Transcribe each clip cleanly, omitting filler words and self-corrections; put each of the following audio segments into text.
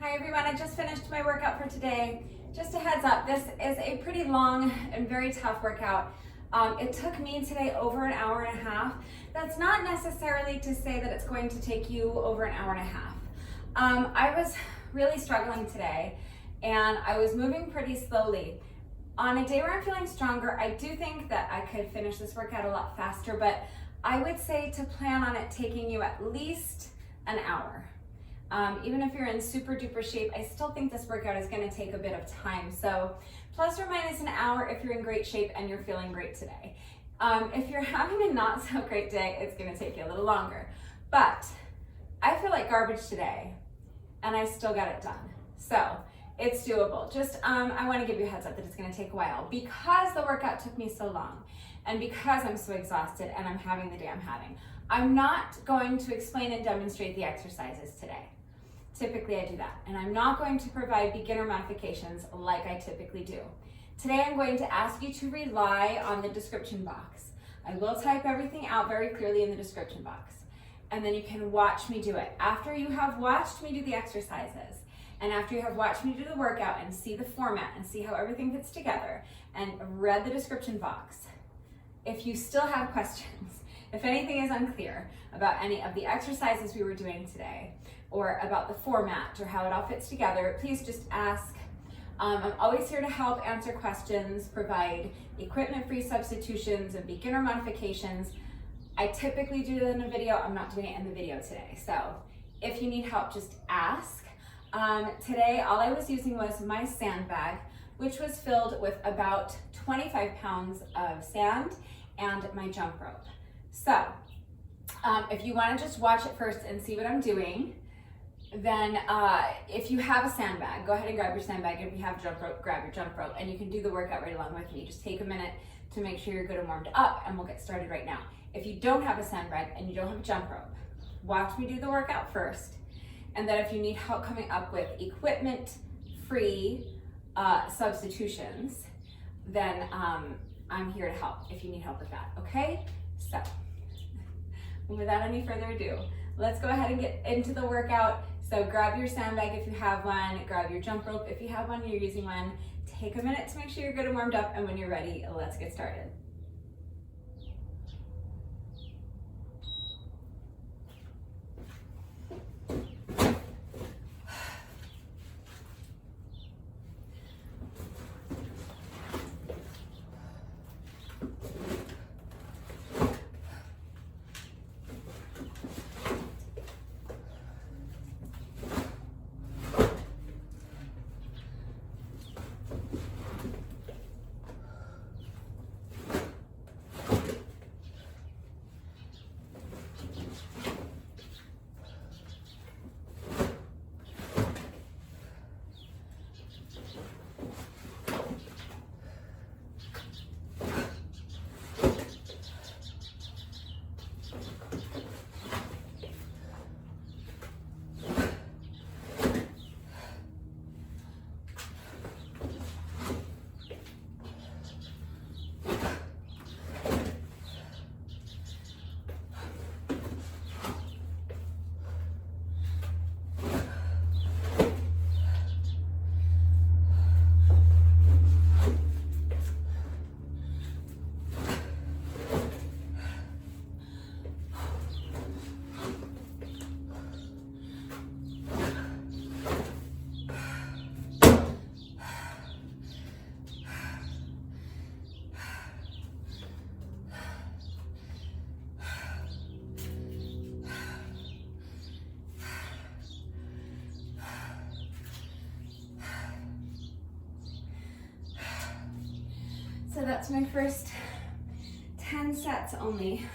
Hi everyone, I just finished my workout for today. Just a heads up, this is a pretty long and very tough workout. It took me today over an hour and a half. That's not necessarily to say that it's going to take you over an hour and a half. I was really struggling today and I was moving pretty slowly. On a day where I'm feeling stronger, I do think that I could finish this workout a lot faster, but I would say to plan on it taking you at least an hour. Even if you're in super duper shape, I still think this workout is going to take a bit of time. So plus or minus an hour if you're in great shape and you're feeling great today. If you're having a not so great day, it's going to take you a little longer. But I feel like garbage today and I still got it done. So it's doable. Just I want to give you a heads up that it's going to take a while because the workout took me so long and because I'm so exhausted and I'm having the day I'm having. I'm not going to explain and demonstrate the exercises today. Typically I do that, and I'm not going to provide beginner modifications like I typically do. Today I'm going to ask you to rely on the description box. I will type everything out very clearly in the description box, and then you can watch me do it. After you have watched me do the exercises, and after you have watched me do the workout and see the format and see how everything fits together and read the description box, if you still have questions, if anything is unclear about any of the exercises we were doing today, or about the format or how it all fits together, please just ask. I'm always here to help answer questions, provide equipment-free substitutions and beginner modifications. I typically do that in a video. I'm not doing it in the video today. So if you need help, just ask. Today, all I was using was my sandbag, which was filled with about 25 pounds of sand and my jump rope. So if you want to just watch it first and see what I'm doing, then if you have a sandbag, go ahead and grab your sandbag. If you have a jump rope, grab your jump rope, and you can do the workout right along with me. Just take a minute to make sure you're good and warmed up, and we'll get started right now. If you don't have a sandbag and you don't have a jump rope, watch me do the workout first, and then if you need help coming up with equipment-free substitutions, then I'm here to help if you need help with that, okay? So, without any further ado, let's go ahead and get into the workout. So grab your sandbag if you have one, grab your jump rope if you have one, you're using one. Take a minute to make sure you're good and warmed up, and when you're ready, let's get started. So that's my first 10 sets only.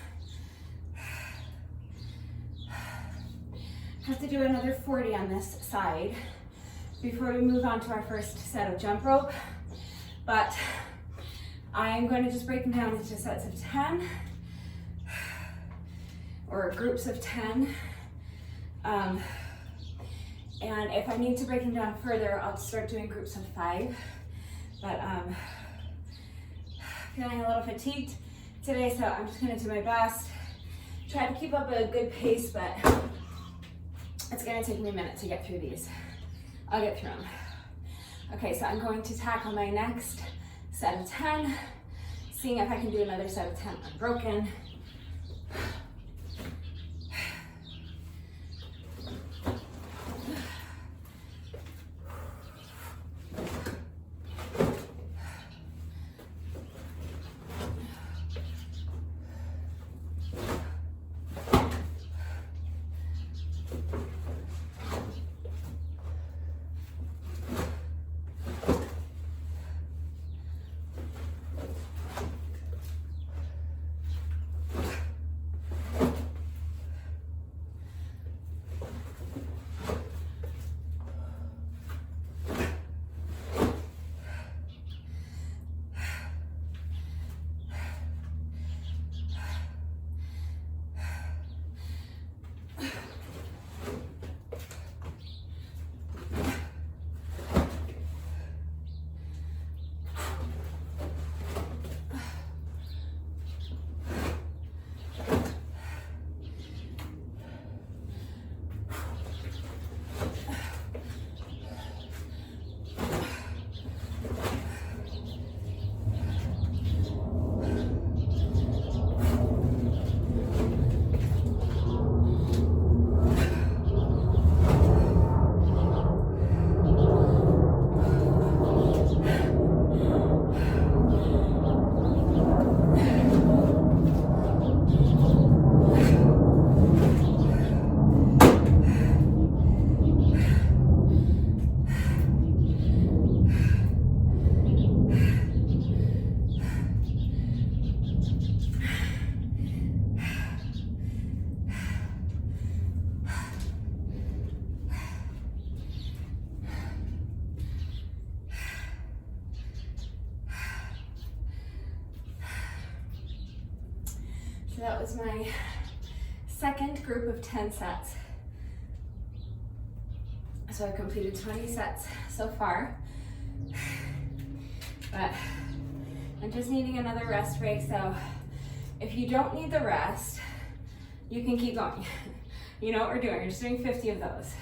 Have to do another 40 on this side before we move on to our first set of jump rope. But I am going to just break them down into sets of 10 or groups of 10. And if I need to break them down further, I'll start doing groups of 5. But feeling a little fatigued today, so I'm just gonna do my best. Try to keep up a good pace, but it's gonna take me a minute to get through these. I'll get through them. Okay, so I'm going to tackle my next set of 10, seeing if I can do another set of 10 unbroken. So that was my second group of 10 sets. So I've completed 20 sets so far, but I'm just needing another rest break. So if you don't need the rest, you can keep going. You know what we're doing, we're just doing 50 of those.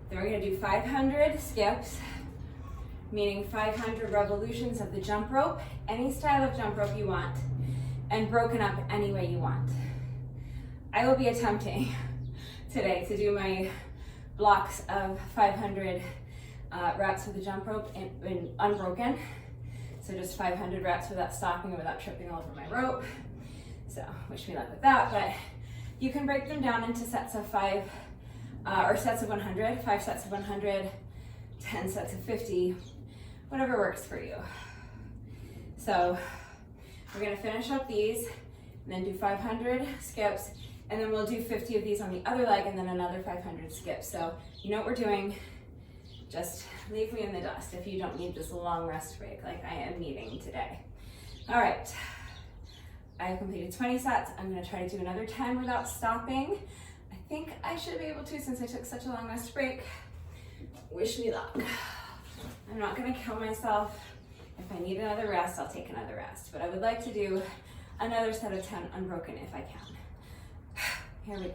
Then we're gonna do 500 skips, meaning 500 revolutions of the jump rope, any style of jump rope you want, and broken up any way you want. I will be attempting today to do my blocks of 500 reps with the jump rope in unbroken. So just 500 reps without stopping and without tripping all over my rope. So wish me luck with that, but you can break them down into sets of 5 or sets of 100, 5 sets of 100, 10 sets of 50, whatever works for you. So we're gonna finish up these and then do 500 skips, and then we'll do 50 of these on the other leg and then another 500 skips. So you know what we're doing, just leave me in the dust if you don't need this long rest break like I am needing today. All right, I've completed 20 sets. I'm gonna try to do another 10 without stopping. I think I should be able to since I took such a long rest break. Wish me luck. I'm not gonna kill myself. If I need another rest, I'll take another rest. But I would like to do another set of 10 unbroken if I can. Here we go.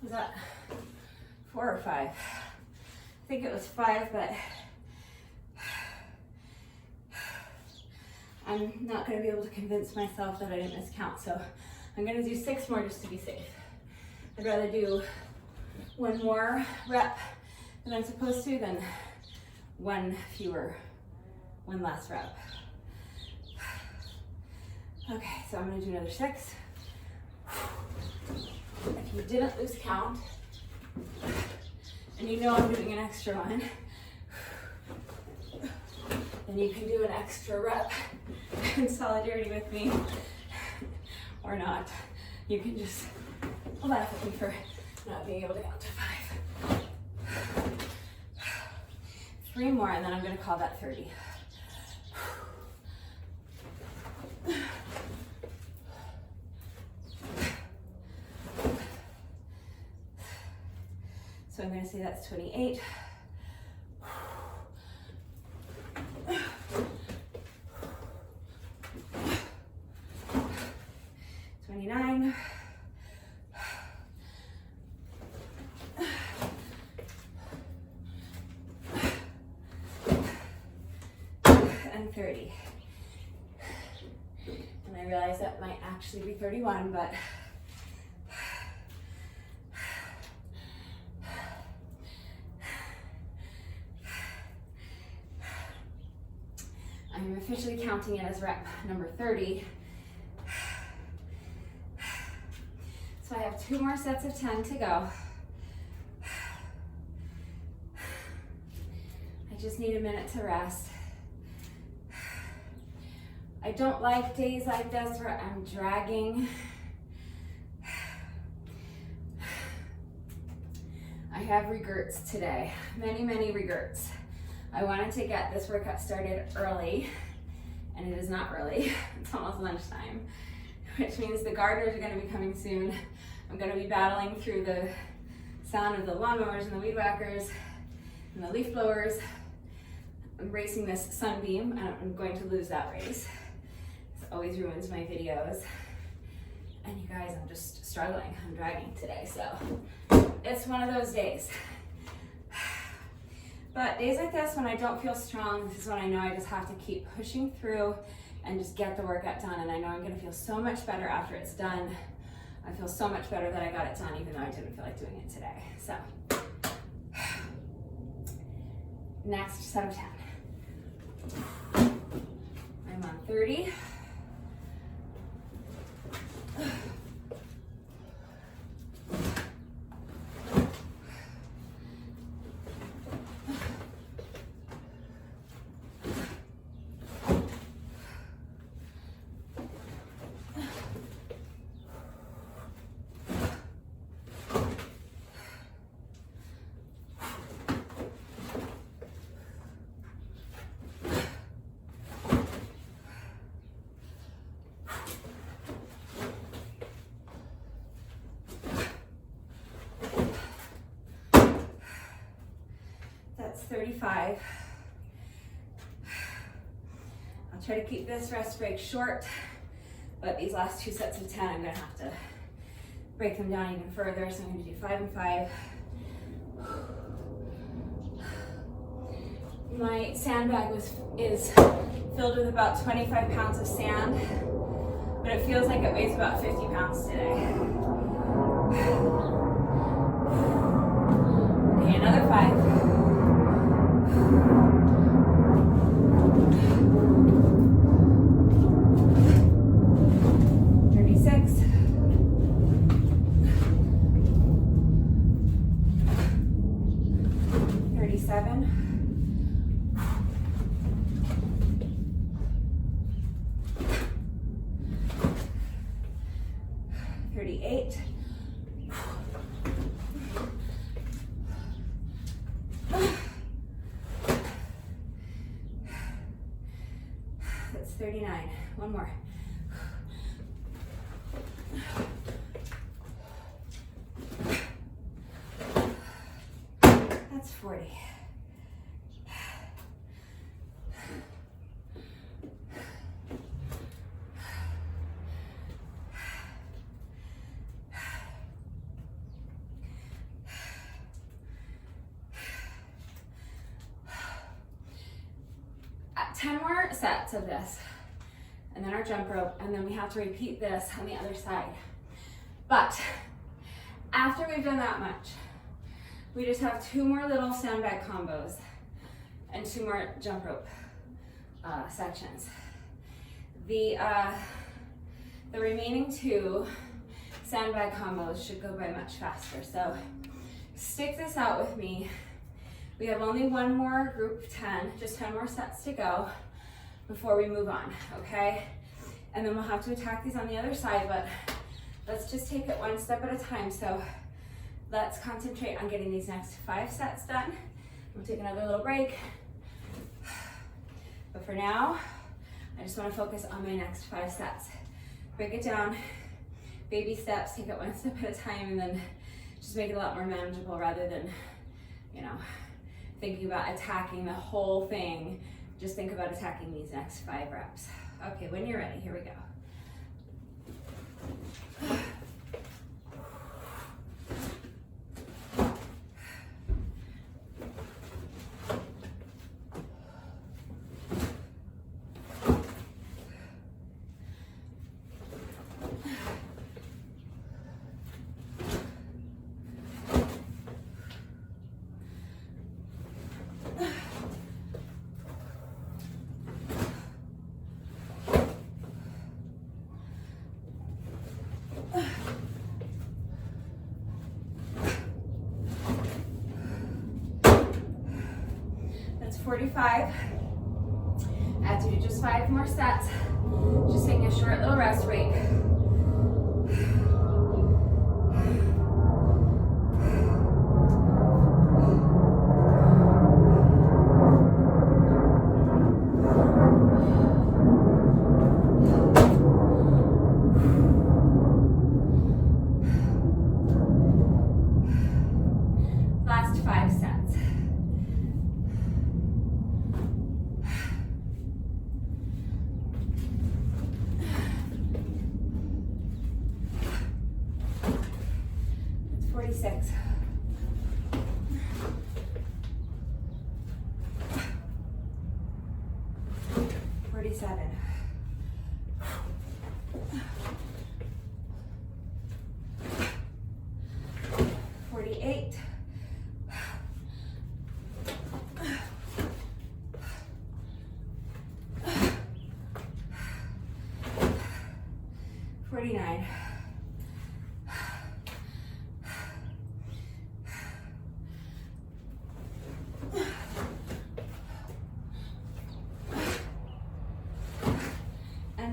Was that 4 or 5? I think it was 5, but I'm not going to be able to convince myself that I didn't miscount, so I'm going to do 6 more just to be safe. I'd rather do 1 more rep than I'm supposed to than 1 less rep. Okay, so I'm going to do another 6. If you didn't lose count, and you know I'm doing an extra one, then you can do an extra rep in solidarity with me or not. You can just laugh at me for not being able to count to 5. 3 more, and then I'm going to call that 30. So I'm going to say that's 28. 29. And 30. And I realize that might actually be 31, but I'm officially counting it as rep number 30. So I have 2 more sets of 10 to go. I just need a minute to rest. I don't like days like this where I'm dragging. I have regrets today, many regrets. I wanted to get this workout started early, and it is not early. It's almost lunchtime, which means the gardeners are going to be coming soon. I'm going to be battling through the sound of the lawnmowers and the weed whackers and the leaf blowers. I'm racing this sunbeam, and I'm going to lose that race. This always ruins my videos. And you guys, I'm just struggling. I'm dragging today, so it's one of those days. But days like this, when I don't feel strong, this is when I know I just have to keep pushing through and just get the workout done. And I know I'm gonna feel so much better after it's done. I feel so much better that I got it done, even though I didn't feel like doing it today. So, next set of 10. I'm on 30. That's 35. I'll try to keep this rest break short, but these last 2 sets of 10, I'm gonna have to break them down even further. So I'm gonna do 5 and 5. My sandbag is filled with about 25 pounds of sand, but it feels like it weighs about 50 pounds today. Okay, another 5. 36. 37. 38. 39. One more. That's 40. At 10 more sets of this, and then our jump rope, and then we have to repeat this on the other side. But after we've done that much, we just have 2 more little sandbag combos and 2 more jump rope sections. The remaining 2 sandbag combos should go by much faster. So stick this out with me. We have only 1 more group 10, just 10 more sets to go. before we move on, okay? And then we'll have to attack these on the other side, but let's just take it one step at a time. So let's concentrate on getting these next 5 sets done. We'll take another little break. But for now, I just want to focus on my next 5 sets. Break it down, baby steps, take it one step at a time, and then just make it a lot more manageable rather than, you know, thinking about attacking the whole thing. Just think about attacking these next 5 reps. Okay, when you're ready, here we go. That's 45. I have to do just 5 more sets. Just taking a short little rest break. Last 5 sets. That's 46. 47. 48. 49.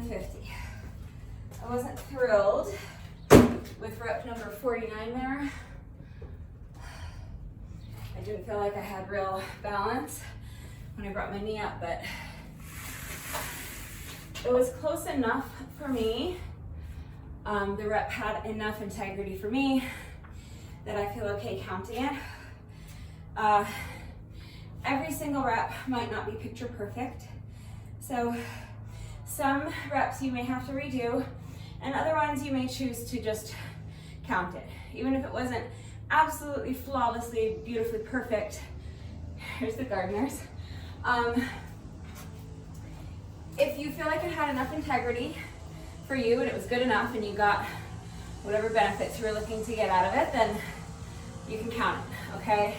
50. I wasn't thrilled with rep number 49 there. I didn't feel like I had real balance when I brought my knee up, but it was close enough for me. The rep had enough integrity for me that I feel okay counting it. Every single rep might not be picture perfect, so some reps you may have to redo, and other ones you may choose to just count it. Even if it wasn't absolutely flawlessly, beautifully perfect. Here's the gardeners. If you feel like it had enough integrity for you and it was good enough and you got whatever benefits you were looking to get out of it, then you can count it, okay?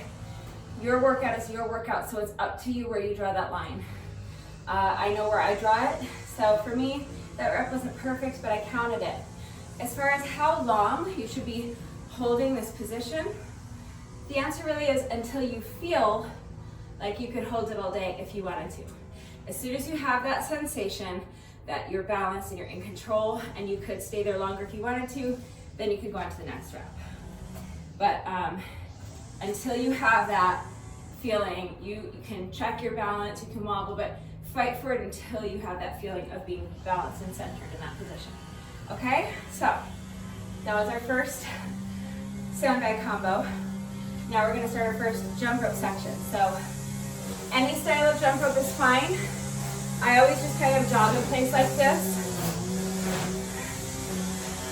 Your workout is your workout, so it's up to you where you draw that line. I know where I draw it, so for me, that rep wasn't perfect, but I counted it. As far as how long you should be holding this position, the answer really is until you feel like you could hold it all day if you wanted to. As soon as you have that sensation that you're balanced and you're in control and you could stay there longer if you wanted to, then you could go on to the next rep. But until you have that feeling, you can check your balance, you can wobble, but fight for it until you have that feeling of being balanced and centered in that position. Okay, so that was our first sandbag combo. Now we're gonna start our first jump rope section. So any style of jump rope is fine. I always just kind of jog in place like this.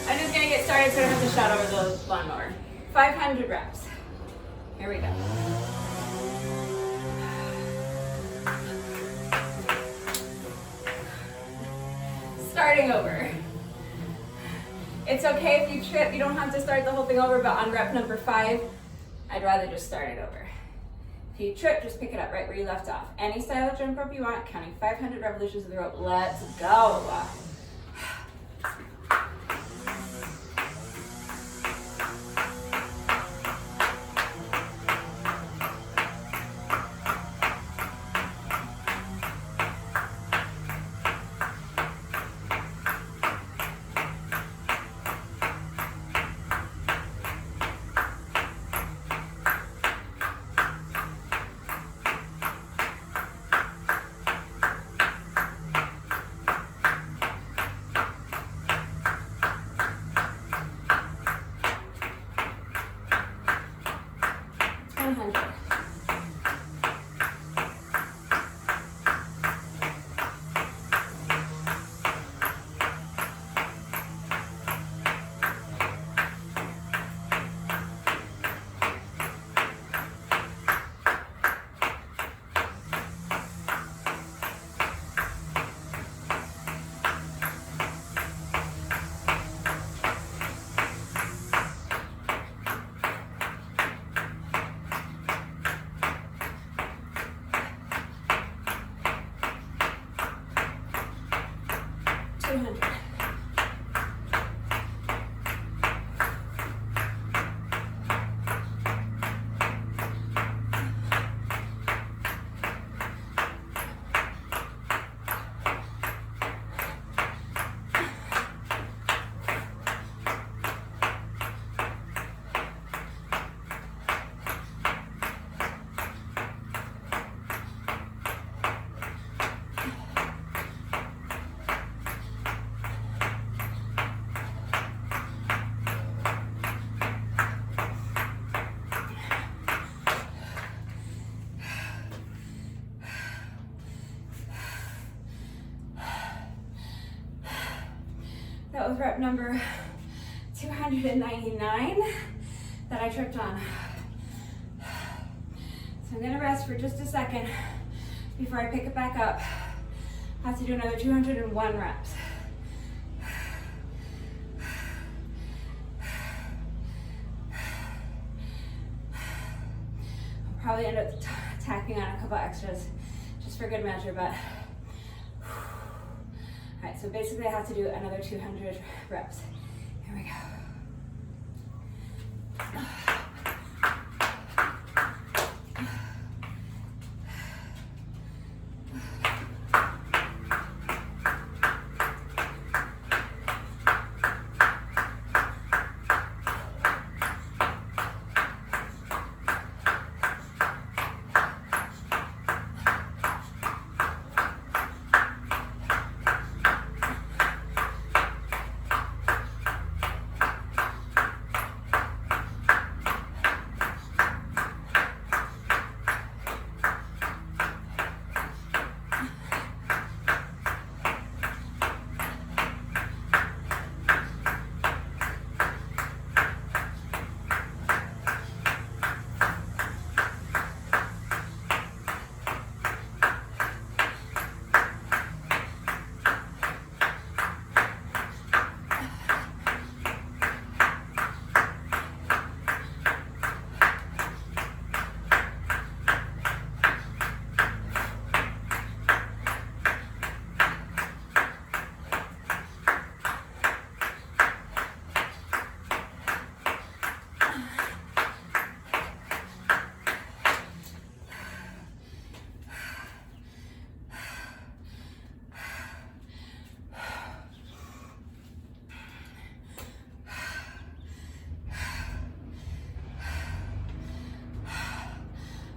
I'm just gonna get started so I don't have to shout over the lawnmower. 500 reps. Here we go. Starting over. It's okay if you trip, you don't have to start the whole thing over, but on rep number 5, I'd rather just start it over. If you trip, just pick it up right where you left off. Any style of jump rope you want, counting 500 revolutions of the rope. Let's go. That was rep number 299 that I tripped on. So I'm gonna rest for just a second before I pick it back up. I have to do another 201 reps. I'll probably end up tacking on a couple extras just for good measure, but all right, so basically I have to do another 200 reps. Here we go.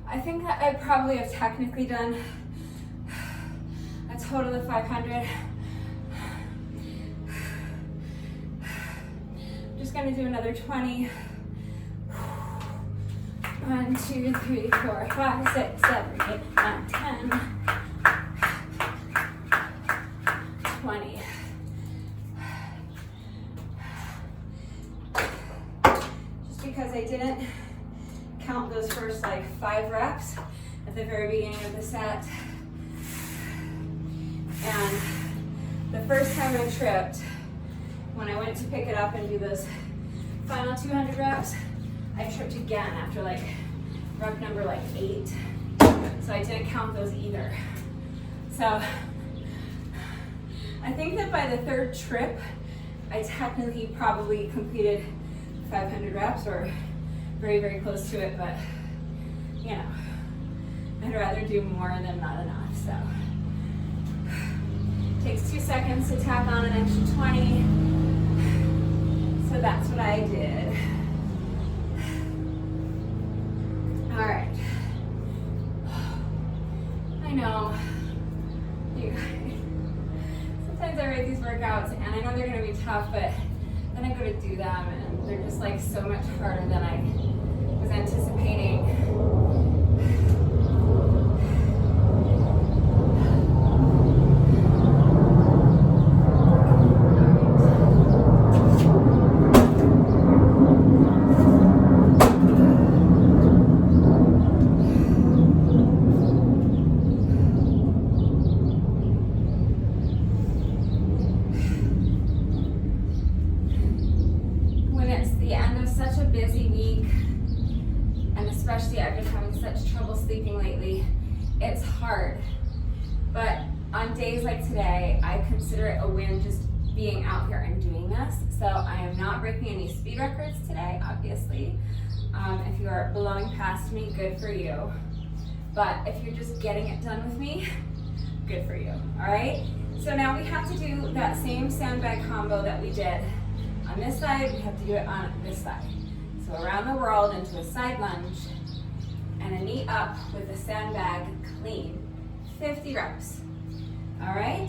I think that I probably have technically done a total of 500. I'm just gonna do another 20. 1, 2, 3, 4, 5, 6, 7, 8, 9, 10, 20. Just because I didn't count those first like 5 reps at the very beginning of the set. And the first time I tripped, when I went to pick it up and do those final 200 reps, I tripped again after like rep number like 8. So I didn't count those either. So I think that by the 3rd trip, I technically probably completed 500 reps or very, very close to it, but you know, I'd rather do more than not enough, so. Takes 2 seconds to tack on an extra 20, so that's what I did. All right. I know, you guys, sometimes I write these workouts and I know they're gonna be tough, but then I go to do them and they're just like so much harder than I was anticipating. Especially I've been having such trouble sleeping lately, it's hard. But on days like today, I consider it a win just being out here and doing this. So I am not breaking any speed records today, obviously. If you are blowing past me, good for you. But if you're just getting it done with me, good for you, all right? So now we have to do that same sandbag combo that we did on this side, we have to do it on this side. So around the world into a side lunge and a knee up with a sandbag clean. 50 reps, all right?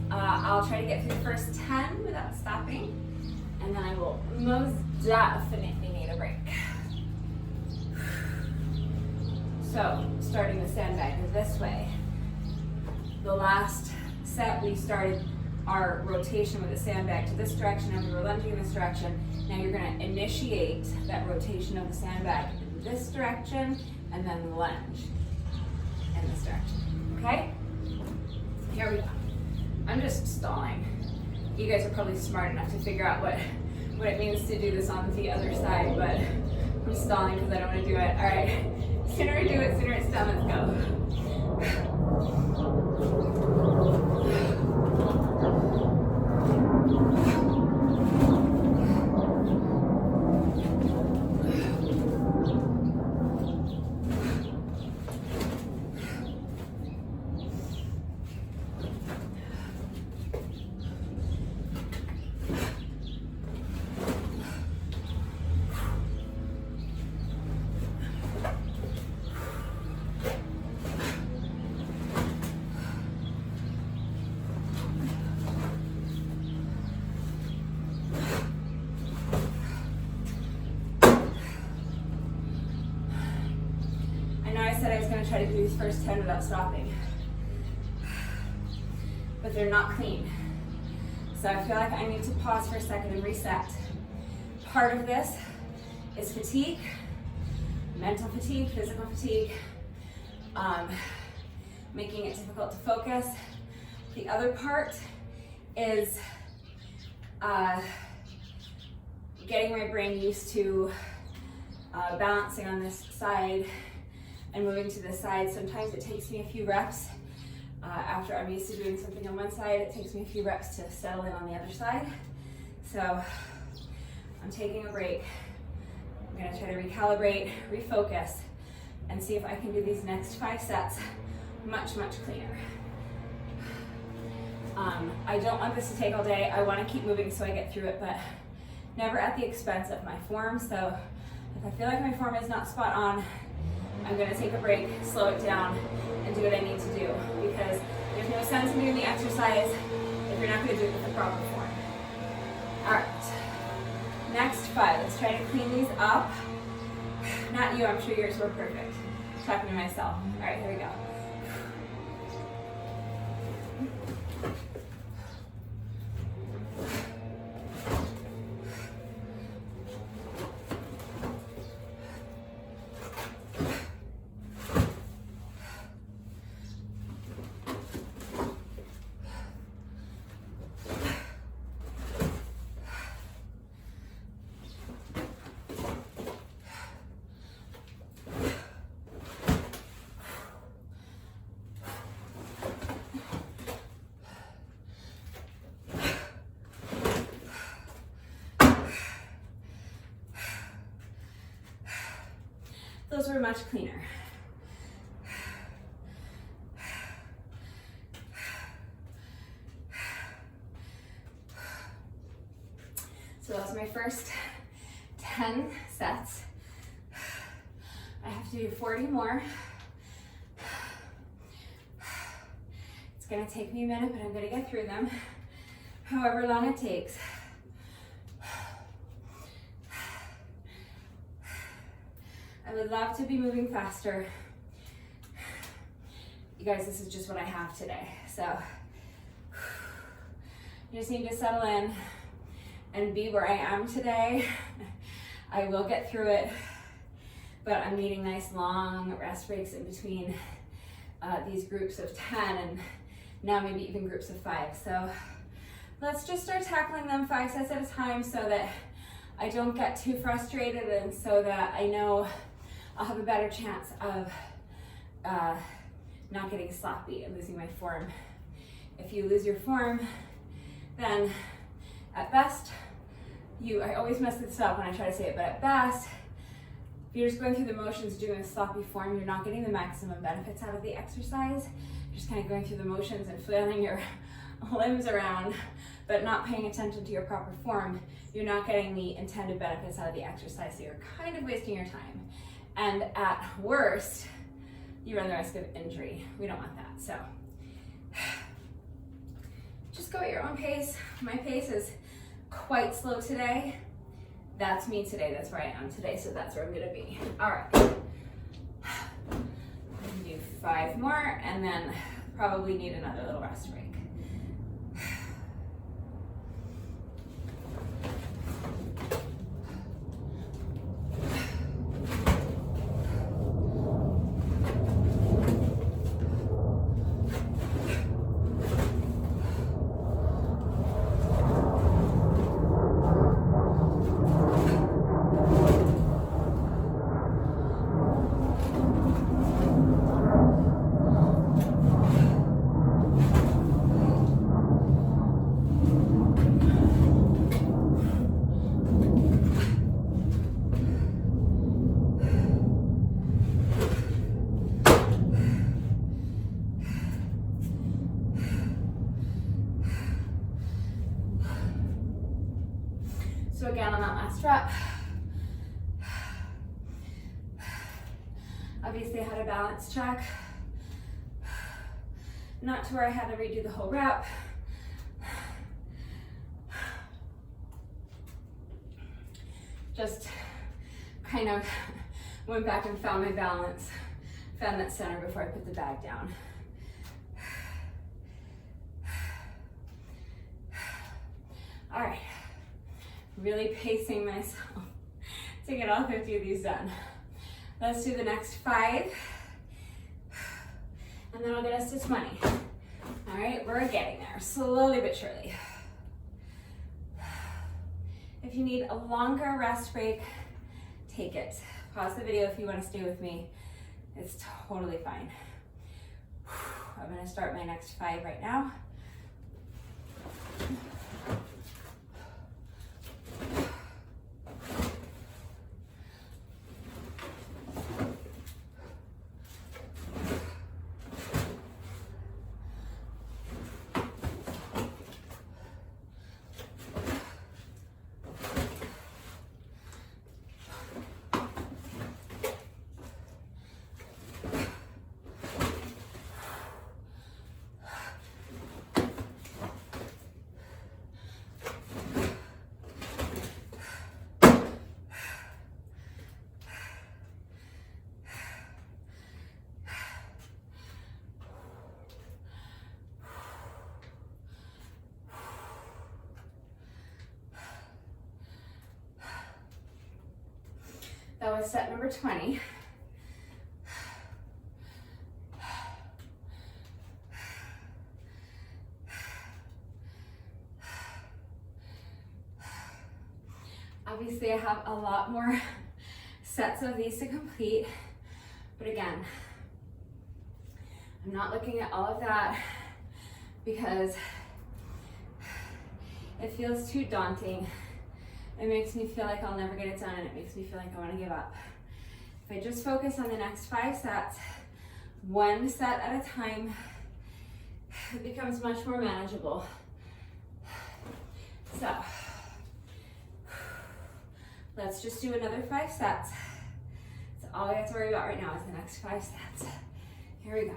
I'll try to get through the first 10 without stopping, and then I will most definitely need a break. So, starting the sandbag this way. The last set we started our rotation with the sandbag to this direction and we were lunging in this direction. Now you're going to initiate that rotation of the sandbag in this direction and then lunge in this direction. Okay? Here we go. I'm just stalling. You guys are probably smart enough to figure out what it means to do this on the other side, but I'm stalling because I don't want to do it. All right. Sooner I do it, sooner it's done. Let's go. I was going to try to do these first 10 without stopping, but they're not clean. So I feel like I need to pause for a second and reset. Part of this is fatigue, mental fatigue, physical fatigue, making it difficult to focus. The other part is getting my brain used to balancing on this side and moving to this side. Sometimes it takes me a few reps. After I'm used to doing something on one side, it takes me a few reps to settle in on the other side. So I'm taking a break. I'm gonna try to recalibrate, refocus, and see if I can do these next 5 sets much, much cleaner. I don't want this to take all day. I wanna keep moving so I get through it, but never at the expense of my form. So if I feel like my form is not spot on, I'm gonna take a break, slow it down, and do what I need to do, because there's no sense in doing the exercise if you're not gonna do it with the proper form. All right, next 5, let's try to clean these up. Not you, I'm sure yours were perfect. Talking to myself. All right, here we go. Those were much cleaner. So that was my first 10 sets. I have to do 40 more. It's gonna take me a minute, but I'm gonna get through them, however long it takes. I would love to be moving faster. You guys, this is just what I have today. So you just need to settle in and be where I am today. I will get through it, but I'm needing nice long rest breaks in between these groups of 10 and now maybe even groups of 5. So let's just start tackling them 5 sets at a time so that I don't get too frustrated and so that I know I'll have a better chance of not getting sloppy and losing my form. If you lose your form, then at best, I always mess this up when I try to say it, but at best, if you're just going through the motions doing a sloppy form, you're not getting the maximum benefits out of the exercise. You're just kind of going through the motions and flailing your limbs around, but not paying attention to your proper form. You're not getting the intended benefits out of the exercise, so you're kind of wasting your time. And at worst, you run the risk of injury. We don't want that. So just go at your own pace. My pace is quite slow today. That's me today. That's where I am today. So that's where I'm gonna be. All right. I'm gonna do 5 more and then probably need another little rest break. So again, on that last rep, obviously I had a balance check, not to where I had to redo the whole rep. Just kind of went back and found my balance, found that center before I put the bag down. All right, really pacing myself to get all 50 of these done. Let's do the next 5, and then I'll get us to 20. All right, we're getting there, slowly but surely. If you need a longer rest break, take it. Pause the video if you want to stay with me. It's totally fine. I'm gonna start my next 5 right now. That was set number 20. Obviously, I have a lot more sets of these to complete, but again, I'm not looking at all of that because it feels too daunting. It makes me feel like I'll never get it done, and it makes me feel like I want to give up. If I just focus on the next 5 sets, 1 set at a time, it becomes much more manageable. So, let's just do another 5 sets. That's all we have to worry about right now is the next 5 sets. Here we go.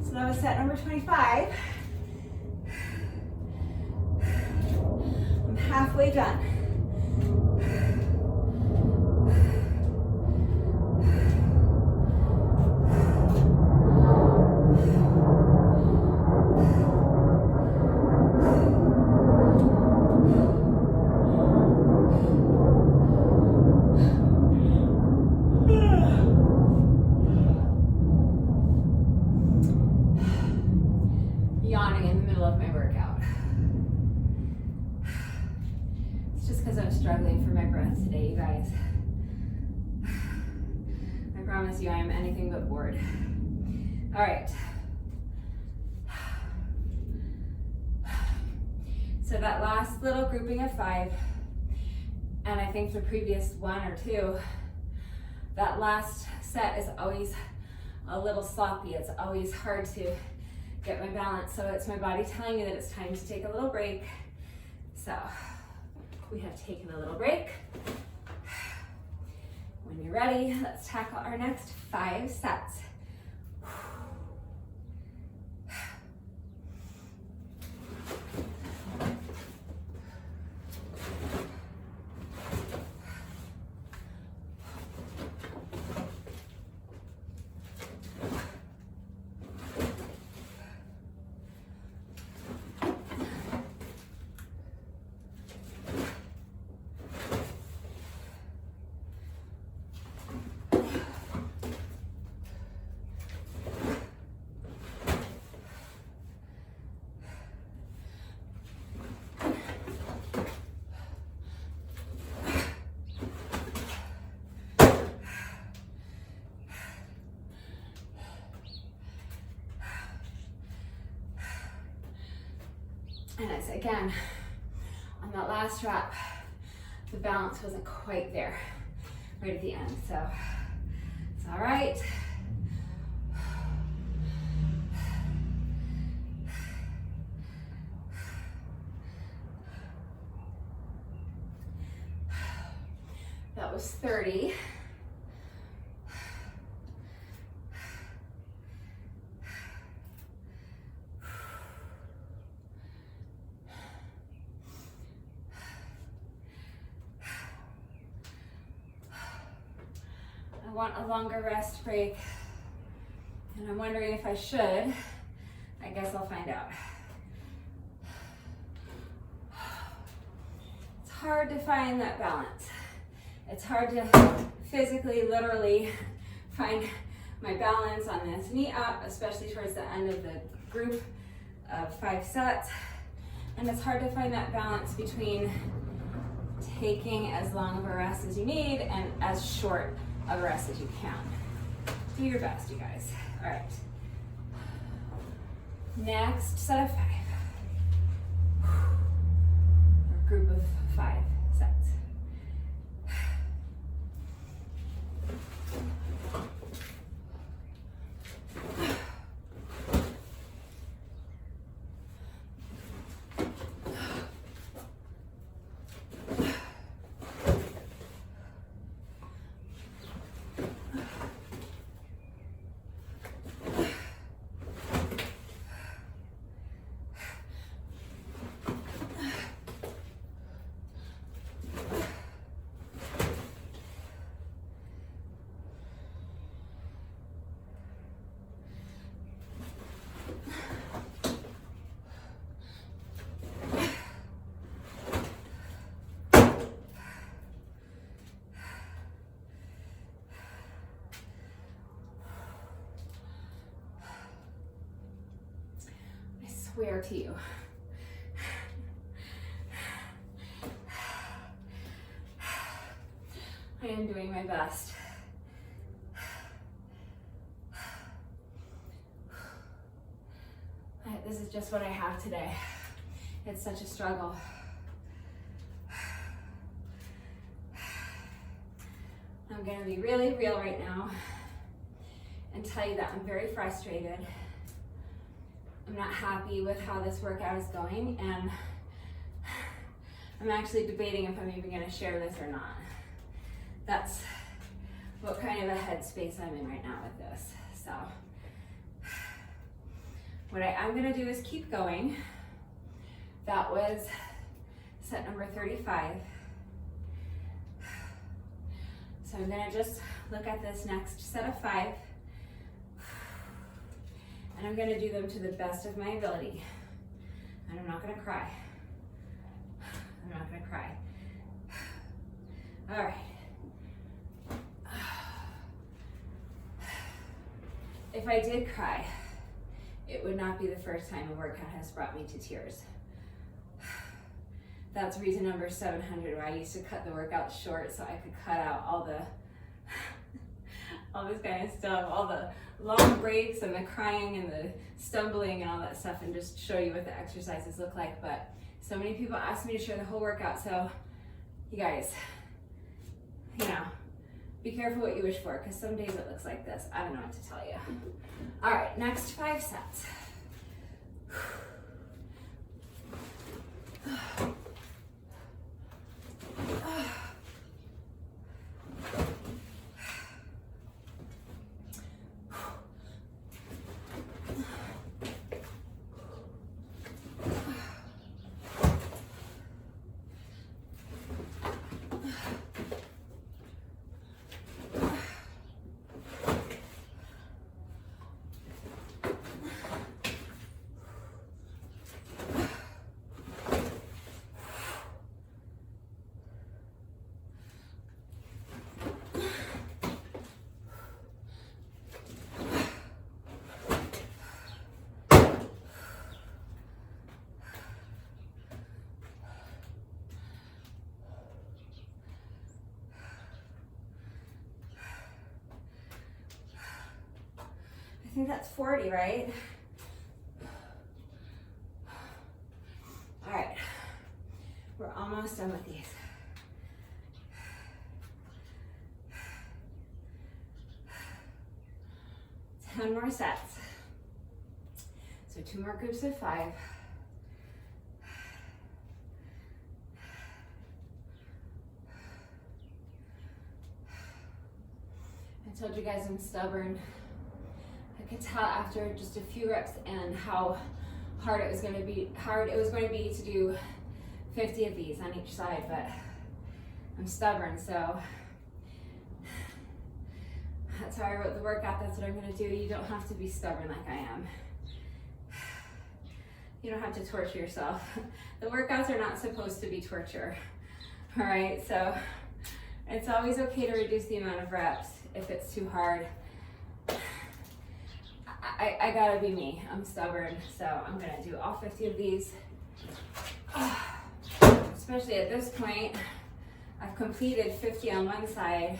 So that was set number 25. I'm halfway done. Yawning in the middle of my workout. It's just because I'm struggling for my breath today, you guys. I promise you I am anything but bored. All right. So that last little grouping of 5, and I think the previous 1 or 2, that last set is always a little sloppy. It's always hard to get my balance. So it's my body telling me that it's time to take a little break. So we have taken a little break. When you're ready, let's tackle our next 5 sets. And it's again, on that last rep, the balance wasn't quite there right at the end. So it's all right. That was 30. I want a longer rest break, and I'm wondering if I should. I guess I'll find out. It's hard to find that balance. It's hard to physically, literally find my balance on this knee up, especially towards the end of the group of 5 sets. And it's hard to find that balance between taking as long of a rest as you need and as short of a rest as you can. Do your best, you guys. All right. Next set of 5. Or group of 5 sets. I swear to you, I am doing my best. This is just what I have today. It's such a struggle. I'm gonna be really real right now and tell you that I'm very frustrated. I'm not happy with how this workout is going, and I'm actually debating if I'm even gonna share this or not. That's what kind of a headspace I'm in right now with this. So what I am gonna do is keep going. That was set number 35. So I'm gonna just look at this next set of 5. And I'm gonna do them to the best of my ability. And I'm not gonna cry. I'm not gonna cry. All right. If I did cry, it would not be the first time a workout has brought me to tears. That's reason number 700, where I used to cut the workout short so I could cut out all the all this kind of stuff, all the long breaks and the crying and the stumbling and all that stuff, and just show you what the exercises look like. But so many people ask me to share the whole workout, so you guys, you know, be careful what you wish for, because some days it looks like this. I don't know what to tell you. All right, next 5 sets. I think that's 40, right? almost done with these. 10 more sets. So 2 more groups of 5. I told you guys I'm stubborn. I could tell after just a few reps and how hard it was going to be to do 50 of these on each side, but I'm stubborn, so that's how I wrote the workout. That's what I'm going to do. You don't have to be stubborn like I am. You don't have to torture yourself. The workouts are not supposed to be torture. All right, so it's always okay to reduce the amount of reps if it's too hard. I gotta be me. I'm stubborn, so I'm gonna do all 50 of these. Especially at this point, I've completed 50 on one side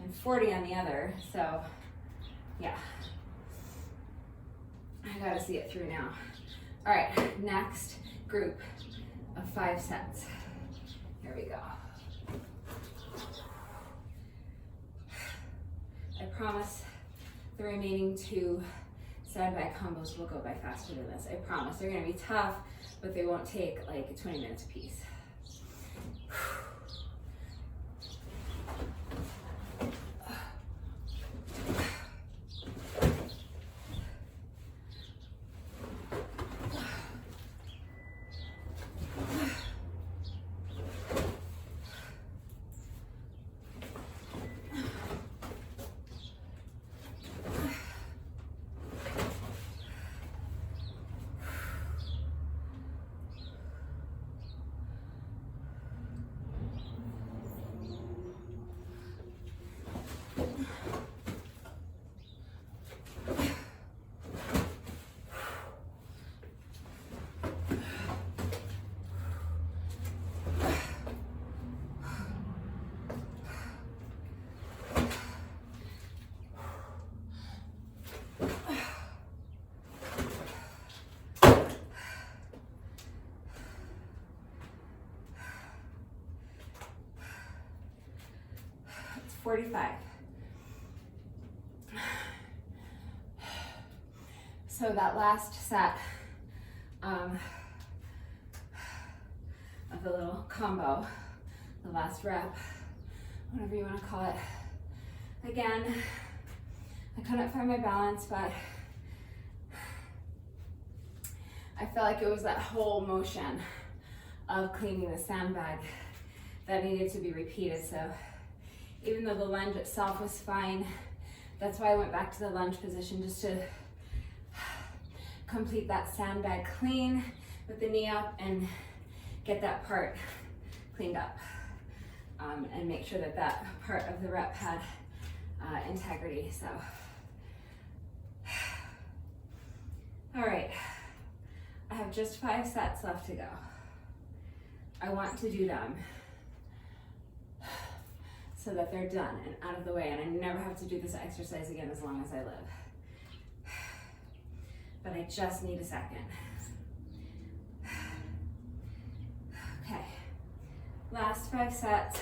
and 40 on the other, so yeah. I gotta see it through now. All right, next group of 5 sets. Here we go. I promise the remaining 2 sandbag combos will go by faster than this. I promise. They're gonna be tough, but they won't take like 20 minutes a piece. It's 45. So that last set of the little combo, the last rep, whatever you want to call it. Again, I couldn't find my balance, but I felt like it was that whole motion of cleaning the sandbag that needed to be repeated. So even though the lunge itself was fine, that's why I went back to the lunge position, just to complete that sandbag clean with the knee up and get that part cleaned up, and make sure that that part of the rep had integrity. So, all right, I have just 5 sets left to go. I want to do them so that they're done and out of the way, and I never have to do this exercise again as long as I live. But I just need a second. Okay, last 5 sets,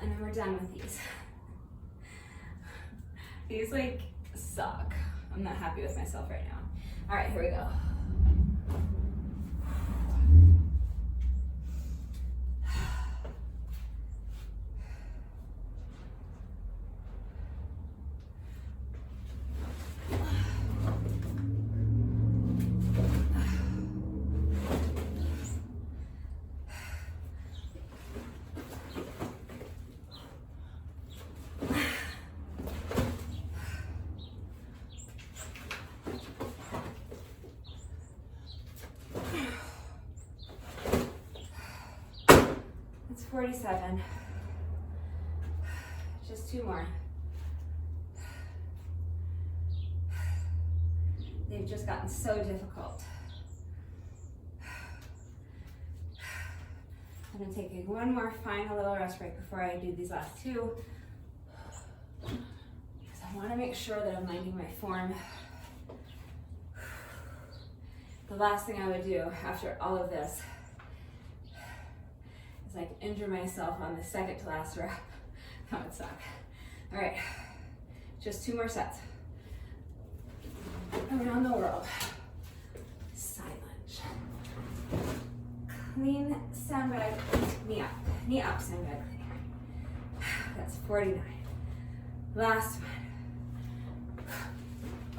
and then we're done with these. These like suck. I'm not happy with myself right now. All right, here we go. It's 47. Just 2 more. They've just gotten so difficult. I'm gonna take one more final little rest break before I do these last 2, because I wanna make sure that I'm minding my form. The last thing I would do after all of this because I can injure myself on the second to last rep. That would suck. All right, just 2 more sets. Around the world. Side lunge. Clean sandbag, knee up sandbag clean. That's 49. Last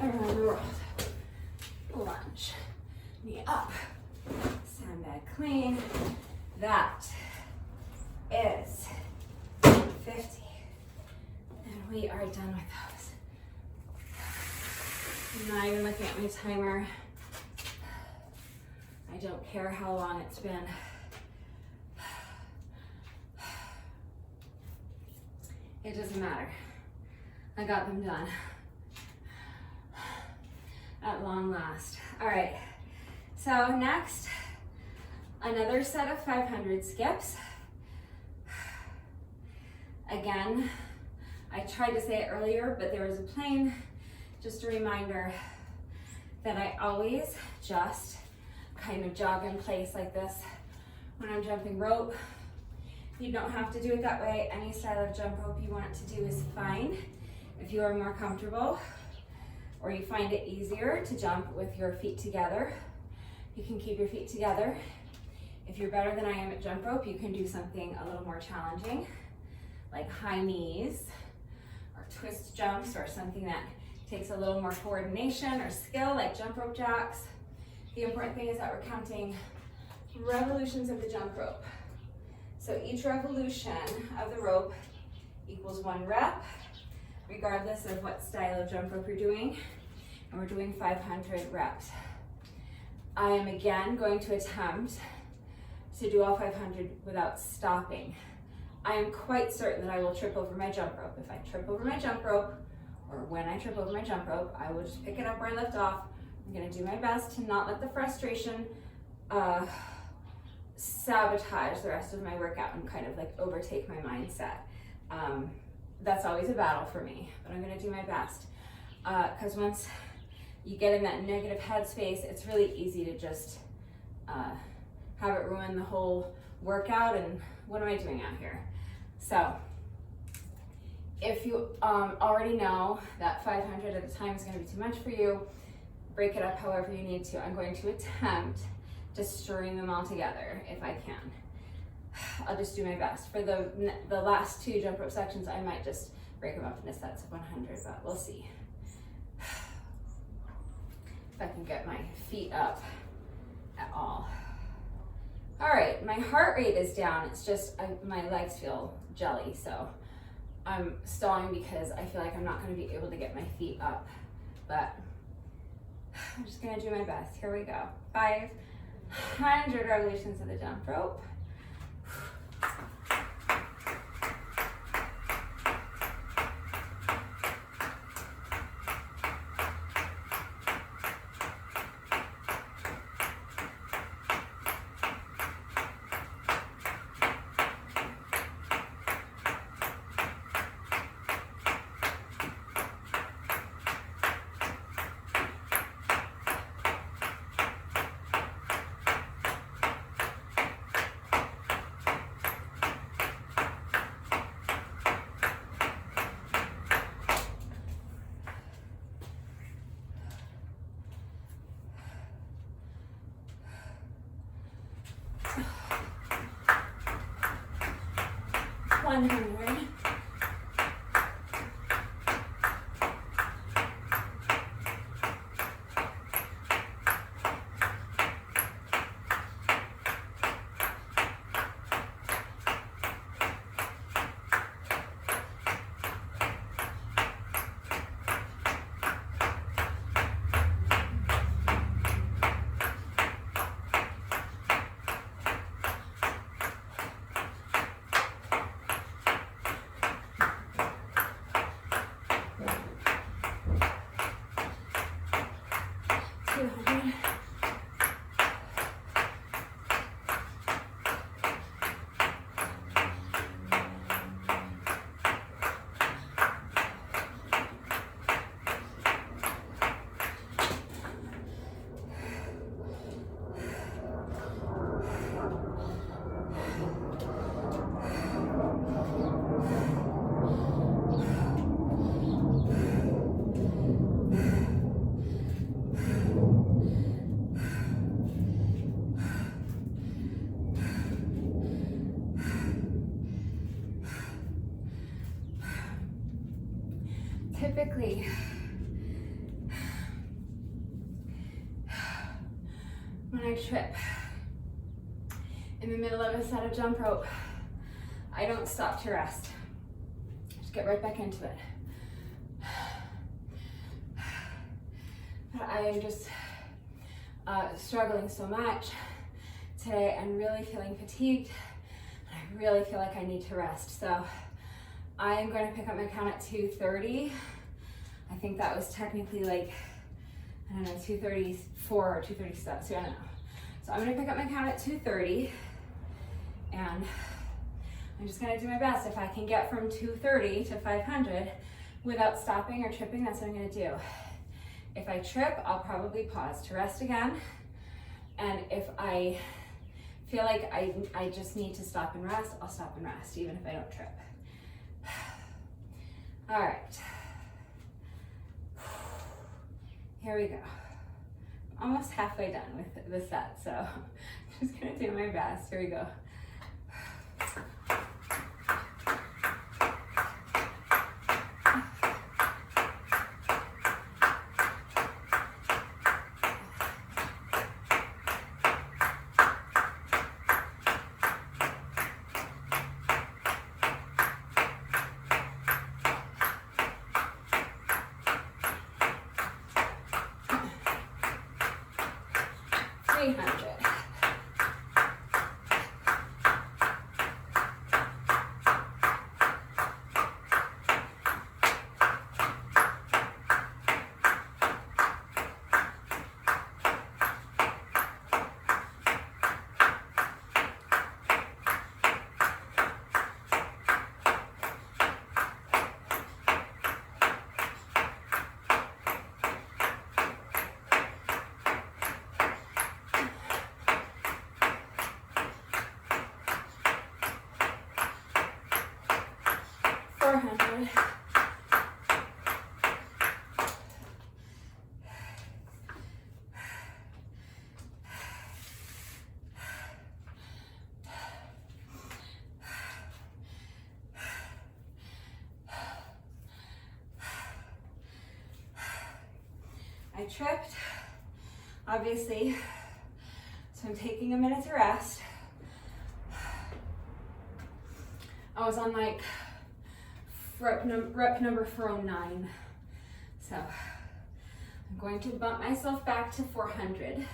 one. Around the world. Lunge, knee up, sandbag clean. That is 50. And we are done with those. I'm not even looking at my timer. I don't care how long it's been. It doesn't matter. I got them done. At long last. All right, so next, another set of 500 skips. Again, I tried to say it earlier, but there was a plane. Just a reminder that I always just kind of jog in place like this when I'm jumping rope. You don't have to do it that way. Any style of jump rope you want to do is fine. If you are more comfortable, or you find it easier to jump with your feet together, you can keep your feet together. If you're better than I am at jump rope, you can do something a little more challenging, like high knees, or twist jumps, or something that takes a little more coordination or skill, like jump rope jacks. The important thing is that we're counting revolutions of the jump rope. So each revolution of the rope equals 1 rep, regardless of what style of jump rope you're doing, and we're doing 500 reps. I am again going to attempt to do all 500 without stopping. I am quite certain that I will trip over my jump rope. If I trip over my jump rope, or when I trip over my jump rope, I will just pick it up where I left off. I'm gonna do my best to not let the frustration sabotage the rest of my workout and kind of like overtake my mindset. That's always a battle for me, but I'm gonna do my best. Because once you get in that negative headspace, it's really easy to just have it ruin the whole workout, and what am I doing out here? So, if you already know that 500 at a time is gonna be too much for you, break it up however you need to. I'm going to attempt to string them all together if I can. I'll just do my best. For the last 2 jump rope sections, I might just break them up into sets of 100, but we'll see. If I can get my feet up at all. All right, my heart rate is down. It's just my legs feel jelly, so I'm stalling because I feel like I'm not gonna be able to get my feet up, but I'm just gonna do my best. Here we go. 500 revolutions of the jump rope. Typically, when I trip in the middle of a set of jump rope, I don't stop to rest. Just get right back into it. But I am just struggling so much today. I'm really feeling fatigued. I really feel like I need to rest. So I am going to pick up my count at 2:30. I think that was technically like, I don't know, 2:34 or 2:37, so I don't know. So I'm gonna pick up my count at 2:30, and I'm just gonna do my best. If I can get from 2:30 to 500 without stopping or tripping, that's what I'm gonna do. If I trip, I'll probably pause to rest again. And if I feel like I just need to stop and rest, I'll stop and rest, even if I don't trip. All right. Here we go. Almost halfway done with the set, so I'm just gonna do my best. Here we go. I tripped, obviously, so I'm taking a minute to rest. I was on like rep number 409, so I'm going to bump myself back to 400.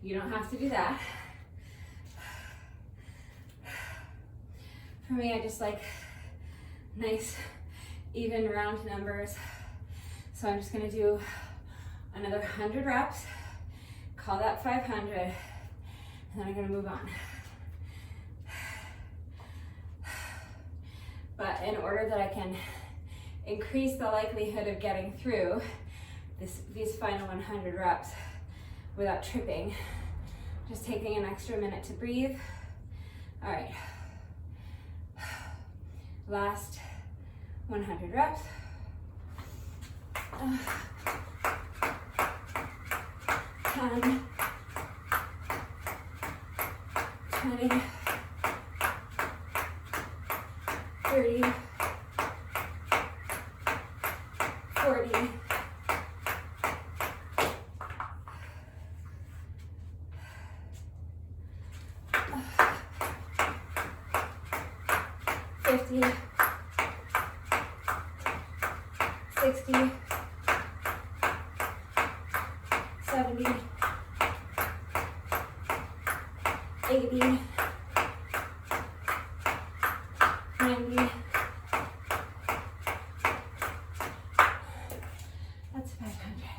You don't have to do that. For me, I just like nice, even round numbers. So I'm just gonna do another 100 reps, call that 500, and then I'm gonna move on. But in order that I can increase the likelihood of getting through these final 100 reps without tripping, just taking an extra minute to breathe. All right, last 100 reps. 10, 20, 30, 40, 50, 60, 70, 80, 90, that's 500.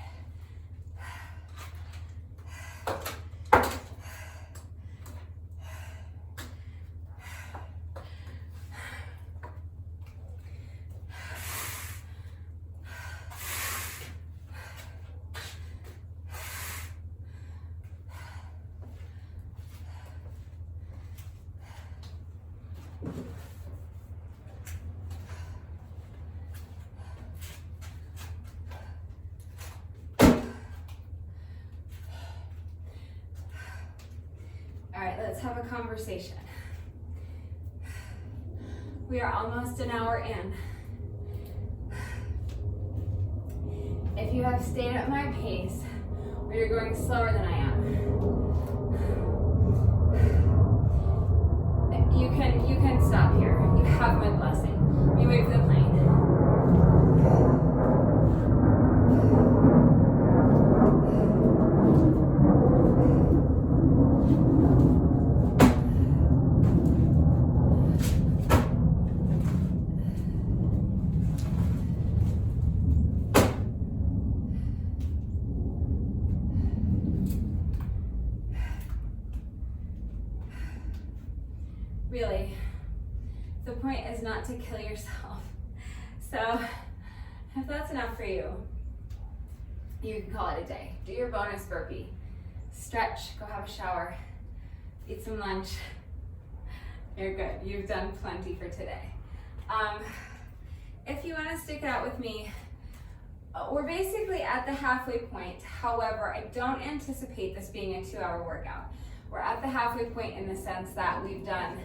All right, let's have a conversation. We are almost an hour in. have stayed at my pace, or you're going slower than I am. You can stop here. You have my blessing. You wait for the plane. Really, the point is not to kill yourself. So if that's enough for you, you can call it a day. Do your bonus burpee. Stretch, go have a shower, eat some lunch. You're good. You've done plenty for today. If you want to stick it out with me, we're basically at the halfway point. However, I don't anticipate this being a 2-hour workout. We're at the halfway point in the sense that we've done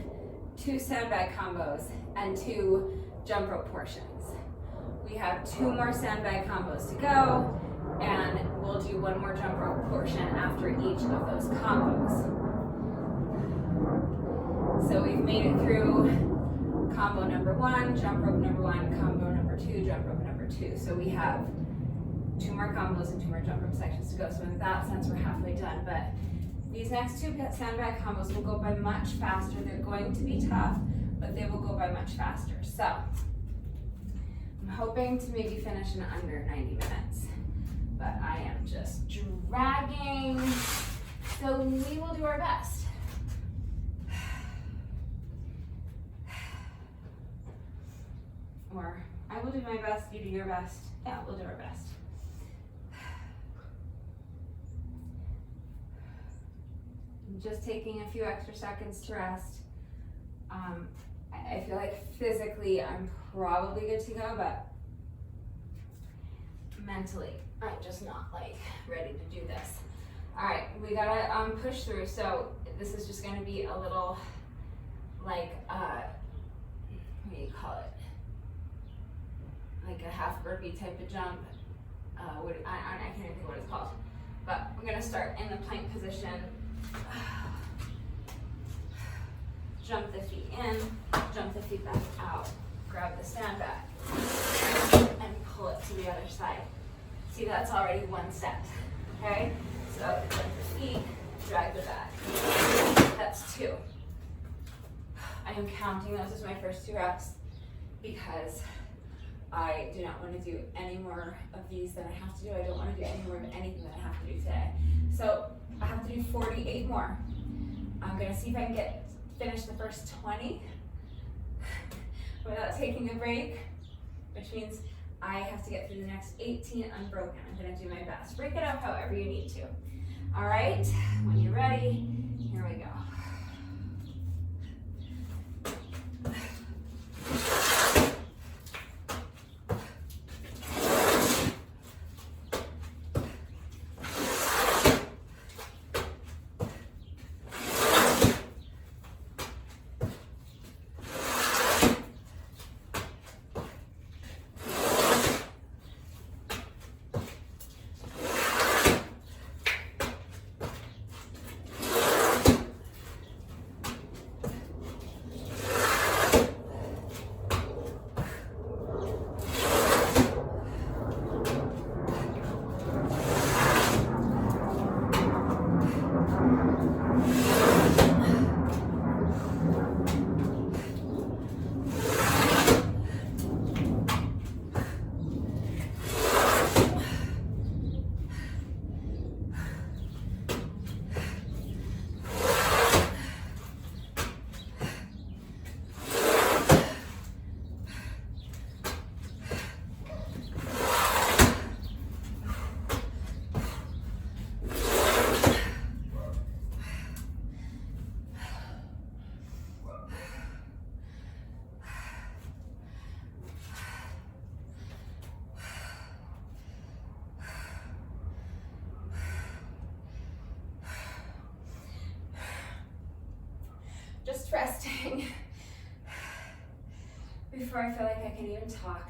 2 sandbag combos and 2 jump rope portions. We have 2 more sandbag combos to go, and we'll do 1 more jump rope portion after each of those combos. So we've made it through combo number 1, jump rope number 1, combo number 2, jump rope number 2. So we have 2 more combos and 2 more jump rope sections to go. So in that sense, we're halfway done. But these next 2 sandbag combos will go by much faster. They're going to be tough, but they will go by much faster. So I'm hoping to maybe finish in under 90 minutes, but I am just dragging. So we will do our best. Or I will do my best, you do your best. Yeah, we'll do our best. Just taking a few extra seconds to rest. I feel like physically I'm probably good to go, but mentally I'm just not like ready to do this. All right, we gotta push through. So this is just gonna be a little like, what do you call it? Like a half burpee type of jump. I can't even think what it's called. But we're gonna start in the plank position. Jump the feet in, jump the feet back out, grab the sandbag, and pull it to the other side. See, that's already 1 set, okay? So jump the feet, drag the back. That's 2. I am counting those as my first 2 reps because I do not want to do any more of these than I have to do. I don't want to do any more of anything that I have to do today. So I have to do 48 more. I'm gonna see if I can finish the first 20 without taking a break, which means I have to get through the next 18 unbroken. I'm gonna do my best. Break it up however you need to. All right, when you're ready, here we go. Just resting before I feel like I can even talk.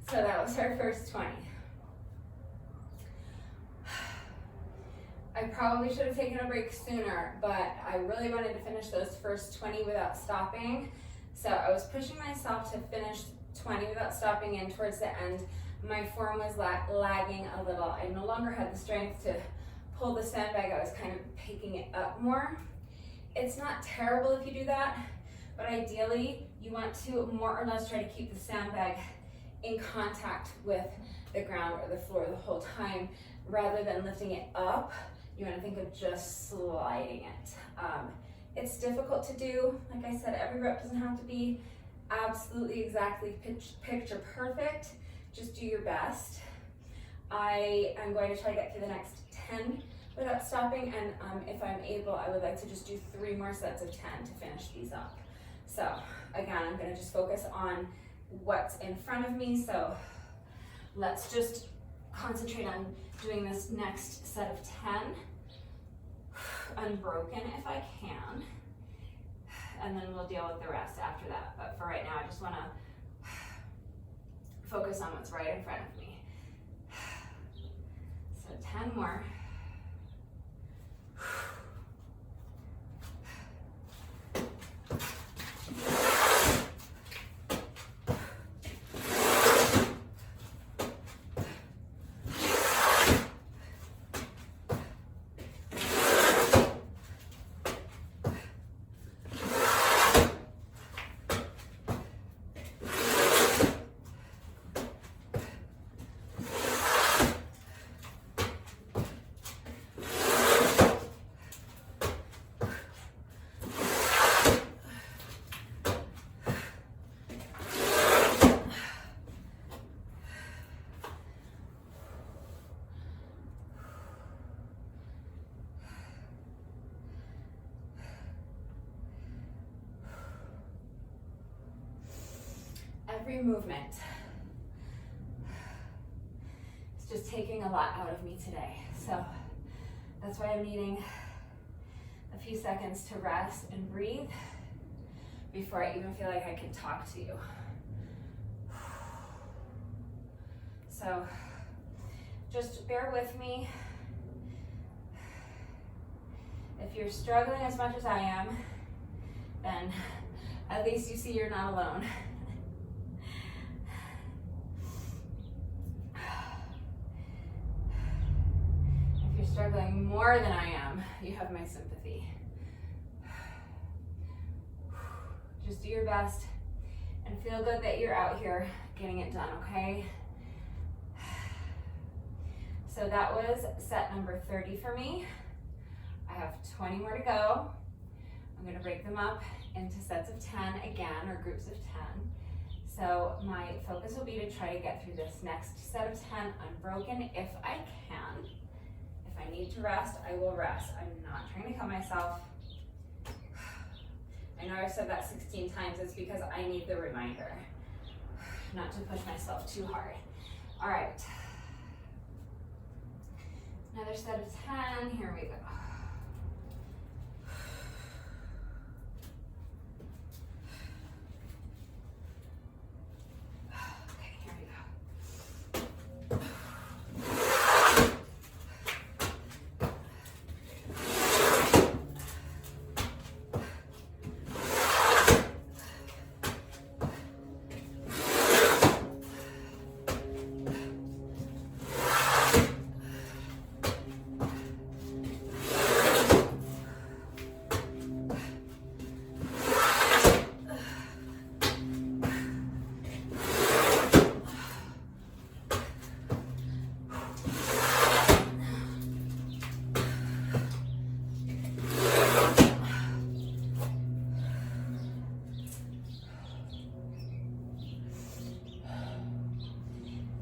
So that was our first 20. I probably should have taken a break sooner, but I really wanted to finish those first 20 without stopping. So I was pushing myself to finish 20 without stopping, and towards the end, my form was lagging a little. I no longer had the strength to pull the sandbag. I was kind of picking it up more. It's not terrible if you do that, but ideally you want to more or less try to keep the sandbag in contact with the ground or the floor the whole time, rather than lifting it up. You want to think of just sliding it. It's difficult to do. Like I said, every rep doesn't have to be absolutely exactly picture perfect. Just do your best. I am going to try to get through the next 10 without stopping, and if I'm able, I would like to just do 3 more sets of 10 to finish these up. So again, I'm going to just focus on what's in front of me. So let's just concentrate on doing this next set of 10 unbroken if I can, and then we'll deal with the rest after that. But for right now, I just want to focus on what's right in front of me. So 10 more. Every movement is just taking a lot out of me today. So that's why I'm needing a few seconds to rest and breathe before I even feel like I can talk to you. So just bear with me. If you're struggling as much as I am, then at least you see you're not alone. Struggling more than I am, you have my sympathy. Just do your best and feel good that you're out here getting it done, okay? So that was set number 30 for me. I have 20 more to go. I'm gonna break them up into sets of 10 again, or groups of 10. So my focus will be to try to get through this next set of 10 unbroken if I can. If I need to rest, I will rest. I'm not trying to kill myself. I know I've said that 16 times. It's because I need the reminder not to push myself too hard. All right. Another set of 10. Here we go.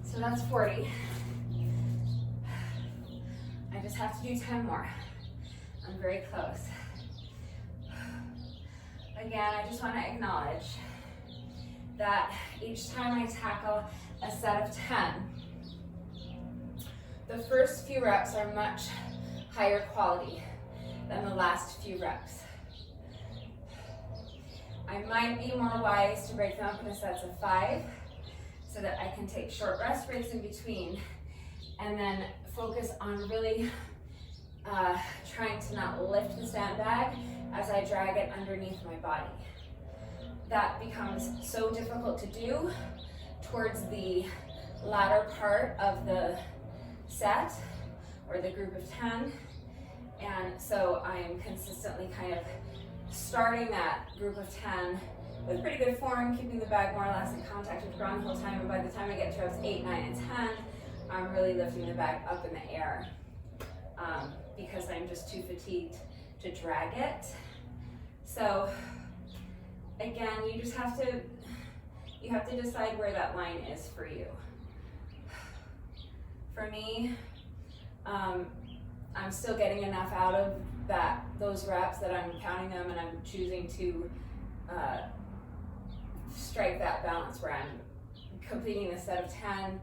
So that's 40. I just have to do 10 more. I'm very close. Again, I just want to acknowledge that each time I tackle a set of 10, the first few reps are much higher quality than the last few reps. I might be more wise to break them up into sets of 5, so that I can take short rest breaks in between and then focus on really trying to not lift the sandbag as I drag it underneath my body. That becomes so difficult to do towards the latter part of the set or the group of 10. And so I'm consistently kind of starting that group of 10 with pretty good form, keeping the bag more or less in contact with the ground the whole time. And by the time I get to reps 8, 9, and 10, I'm really lifting the bag up in the air because I'm just too fatigued to drag it. So again, you just have to decide where that line is for you. For me, I'm still getting enough out of those reps that I'm counting them, and I'm choosing to strike that balance where I'm completing the set of 10,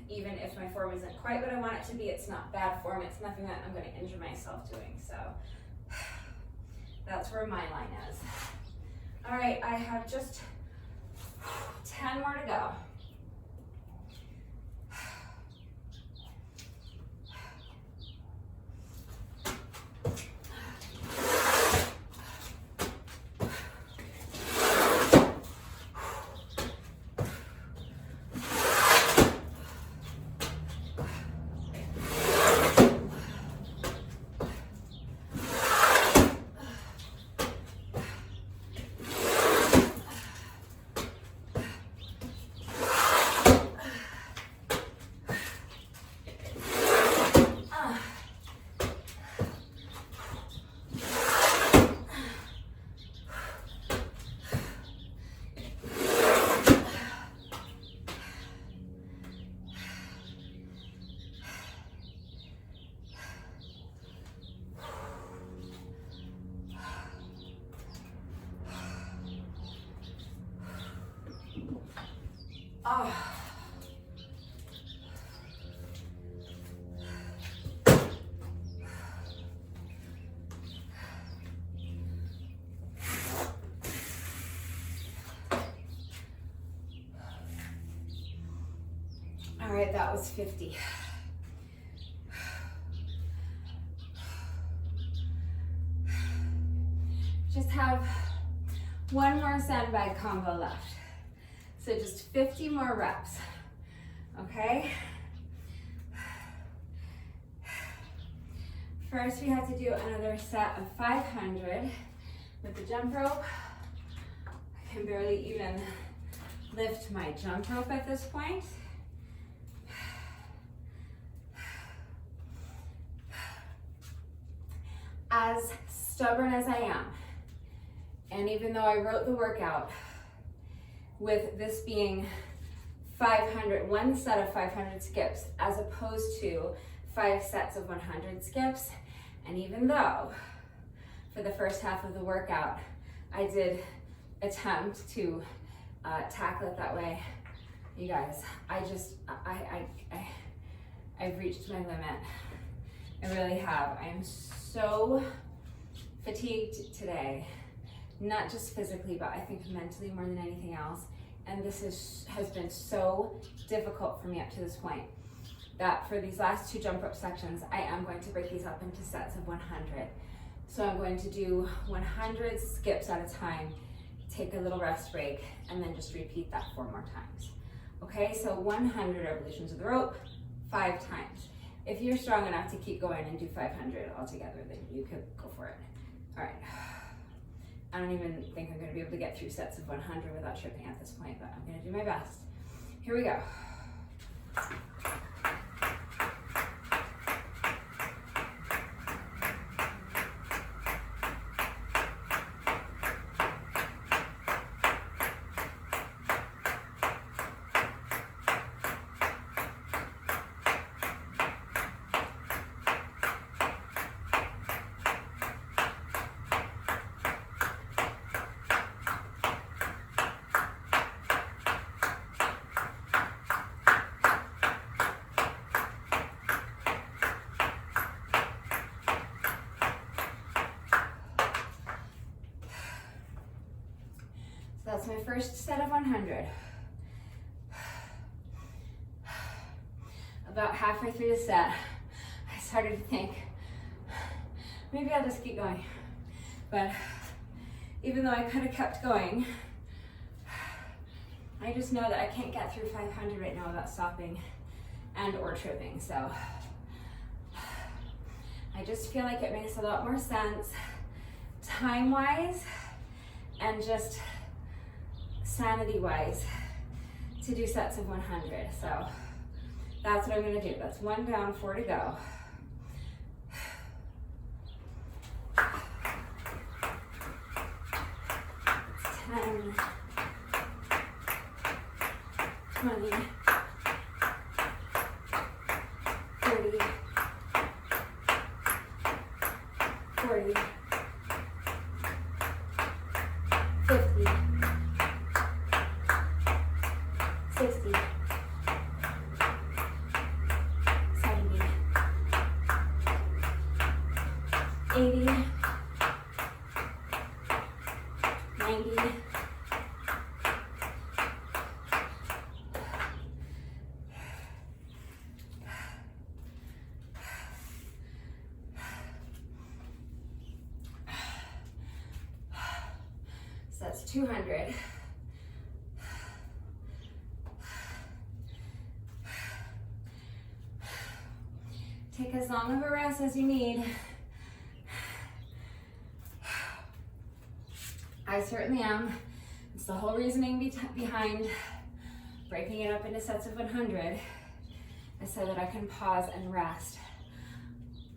even if my form isn't quite what I want it to be. It's not bad form. It's nothing that I'm going to injure myself doing. So that's where my line is. All right, I have just 10 more to go. All right, that was 50. Just have one more sandbag combo left. So just 50 more reps, okay? First, we have to do another set of 500 with the jump rope. I can barely even lift my jump rope at this point. As stubborn as I am, and even though I wrote the workout with this being 500, one set of 500 skips as opposed to 5 sets of 100 skips, and even though for the first half of the workout I did attempt to tackle it that way, you guys, I've reached my limit. I really have. I am so fatigued today, not just physically, but I think mentally more than anything else. And this has been so difficult for me up to this point that for these last 2 jump rope sections, I am going to break these up into sets of 100. So I'm going to do 100 skips at a time, take a little rest break, and then just repeat that 4 more times. Okay, so 100 revolutions of the rope, 5 times. If you're strong enough to keep going and do 500 altogether, then you could go for it. All right. I don't even think I'm going to be able to get through sets of 100 without tripping at this point, but I'm going to do my best. Here we go. That's my first set of 100. about halfway through the set, I started to think, maybe I'll just keep going. But even though I could have kept going, I just know that I can't get through 500 right now without stopping and or tripping. So I just feel like it makes a lot more sense time-wise and just sanity-wise to do sets of 100. So that's what I'm gonna do. That's 1 down, 4 to go. 10, 20, 30, 40, 50, 60, 70, 80, 90, 200. Take as long of a rest as you need. I certainly am. It's the whole reasoning behind breaking it up into sets of 100 is so that I can pause and rest.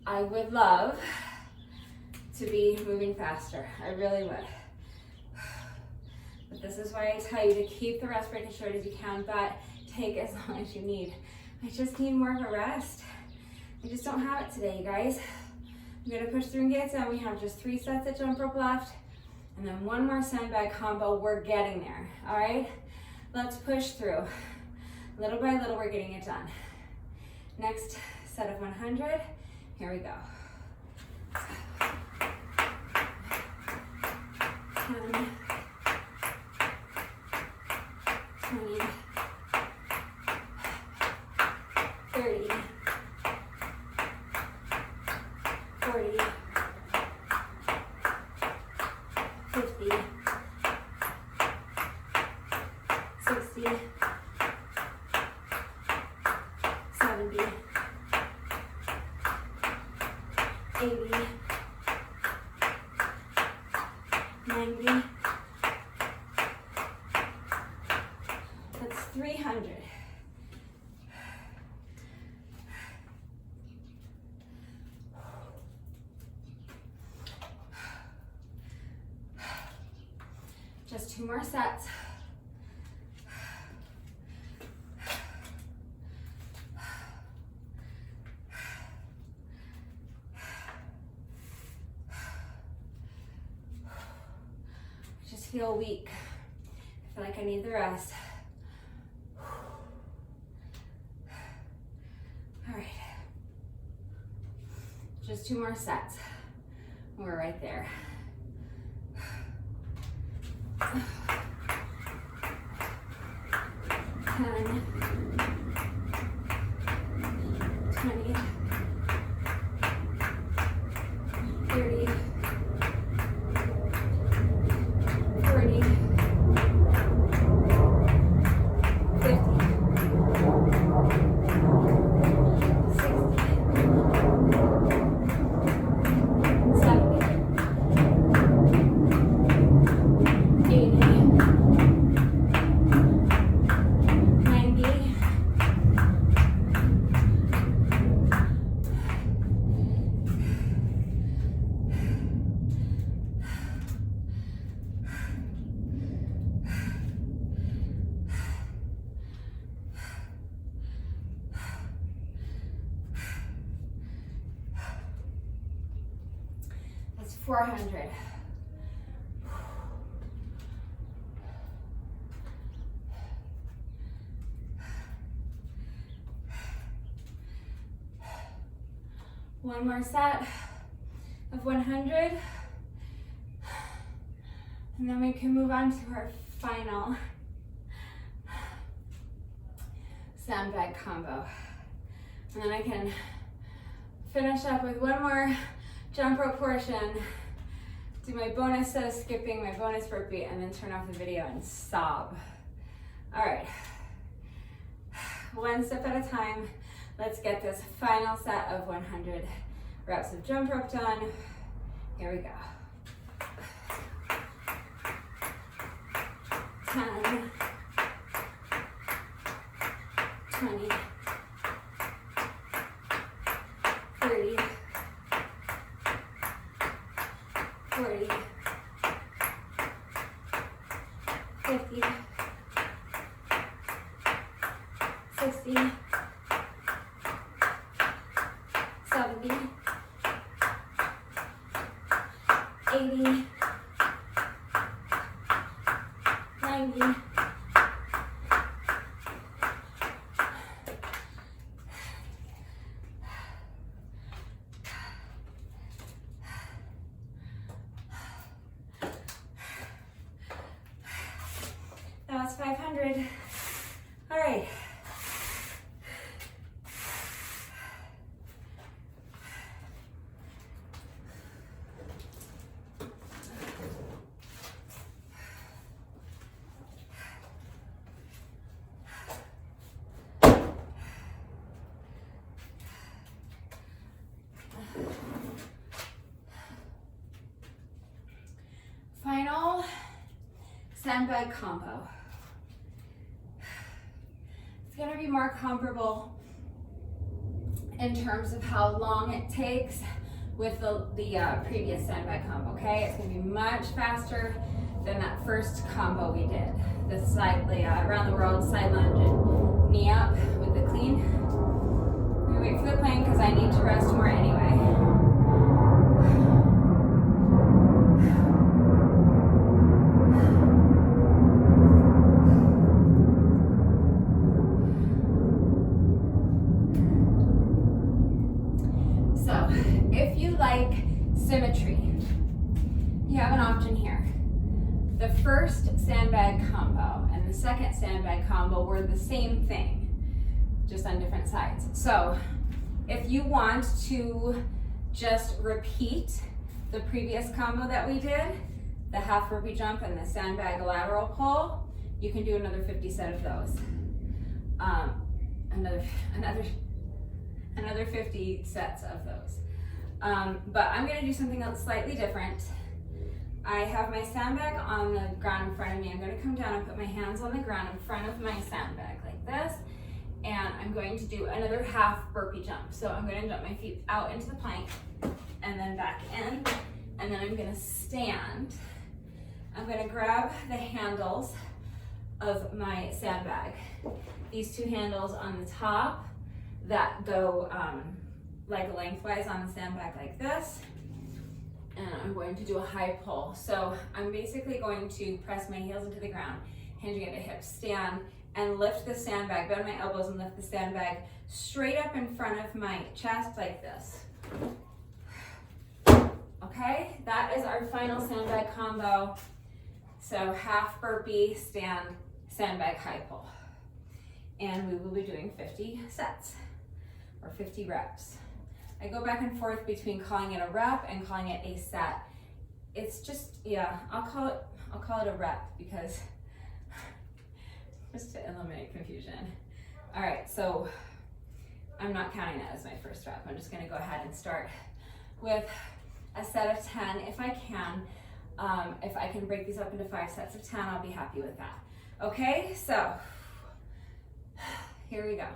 I would love to be moving faster. I really would. But this is why I tell you to keep the rest break as short as you can, but take as long as you need. I just need more of a rest. I just don't have it today, you guys. I'm gonna push through and get it done. We have just 3 sets of jump rope left, and then 1 more sandbag combo. We're getting there, all right? Let's push through. Little by little, we're getting it done. Next set of 100, here we go. 10, 20, 30, 40, 50, 60, 70, 80, 90, that's 300. Just 2 more sets. I just feel weak. I feel like I need the rest. All right. Just 2 more sets. We're right there. 10, 20, 30, 40, 50, 60, 70, 80, 90, that's 400. One more set of 100, and then we can move on to our final sandbag combo. And then I can finish up with one more jump rope portion, do my bonus set of skipping, my bonus burpee, and then turn off the video and sob. All right, one step at a time. Let's get this final set of 100 reps of jump rope done. Here we go. 10, 20, 30, 40, 50, 60, 70, 80, 90, that was 500. All right. Final sandbag combo. It's gonna be more comparable in terms of how long it takes with the previous sandbag combo, okay? It's gonna be much faster than that first combo we did. The side, around the world side lunge and knee up with the clean. I'm gonna wait for the plane because I need to rest more anyway. If you like symmetry, you have an option here. The first sandbag combo and the second sandbag combo were the same thing, just on different sides. So if you want to just repeat the previous combo that we did, the half burpee jump and the sandbag lateral pull, you can do another 50 set of those. Another 50 sets of those. But I'm gonna do something else slightly different. I have my sandbag on the ground in front of me. I'm gonna come down and put my hands on the ground in front of my sandbag like this. And I'm going to do another half burpee jump. So I'm gonna jump my feet out into the plank and then back in. And then I'm gonna stand. I'm gonna grab the handles of my sandbag. These two handles on the top that go like lengthwise on the sandbag like this, and I'm going to do a high pull. So I'm basically going to press my heels into the ground, hinging at the hips, stand and lift the sandbag, bend my elbows and lift the sandbag straight up in front of my chest like this. Okay, that is our final sandbag combo. So half burpee, stand, sandbag, high pull. And we will be doing 50 sets or 50 reps. I go back and forth between calling it a rep and calling it a set. It's just, yeah, I'll call it a rep because just to eliminate confusion. All right, so I'm not counting that as my first rep. I'm just gonna go ahead and start with a set of 10 if I can. If I can break these up into 5 sets of 10, I'll be happy with that. Okay, so here we go.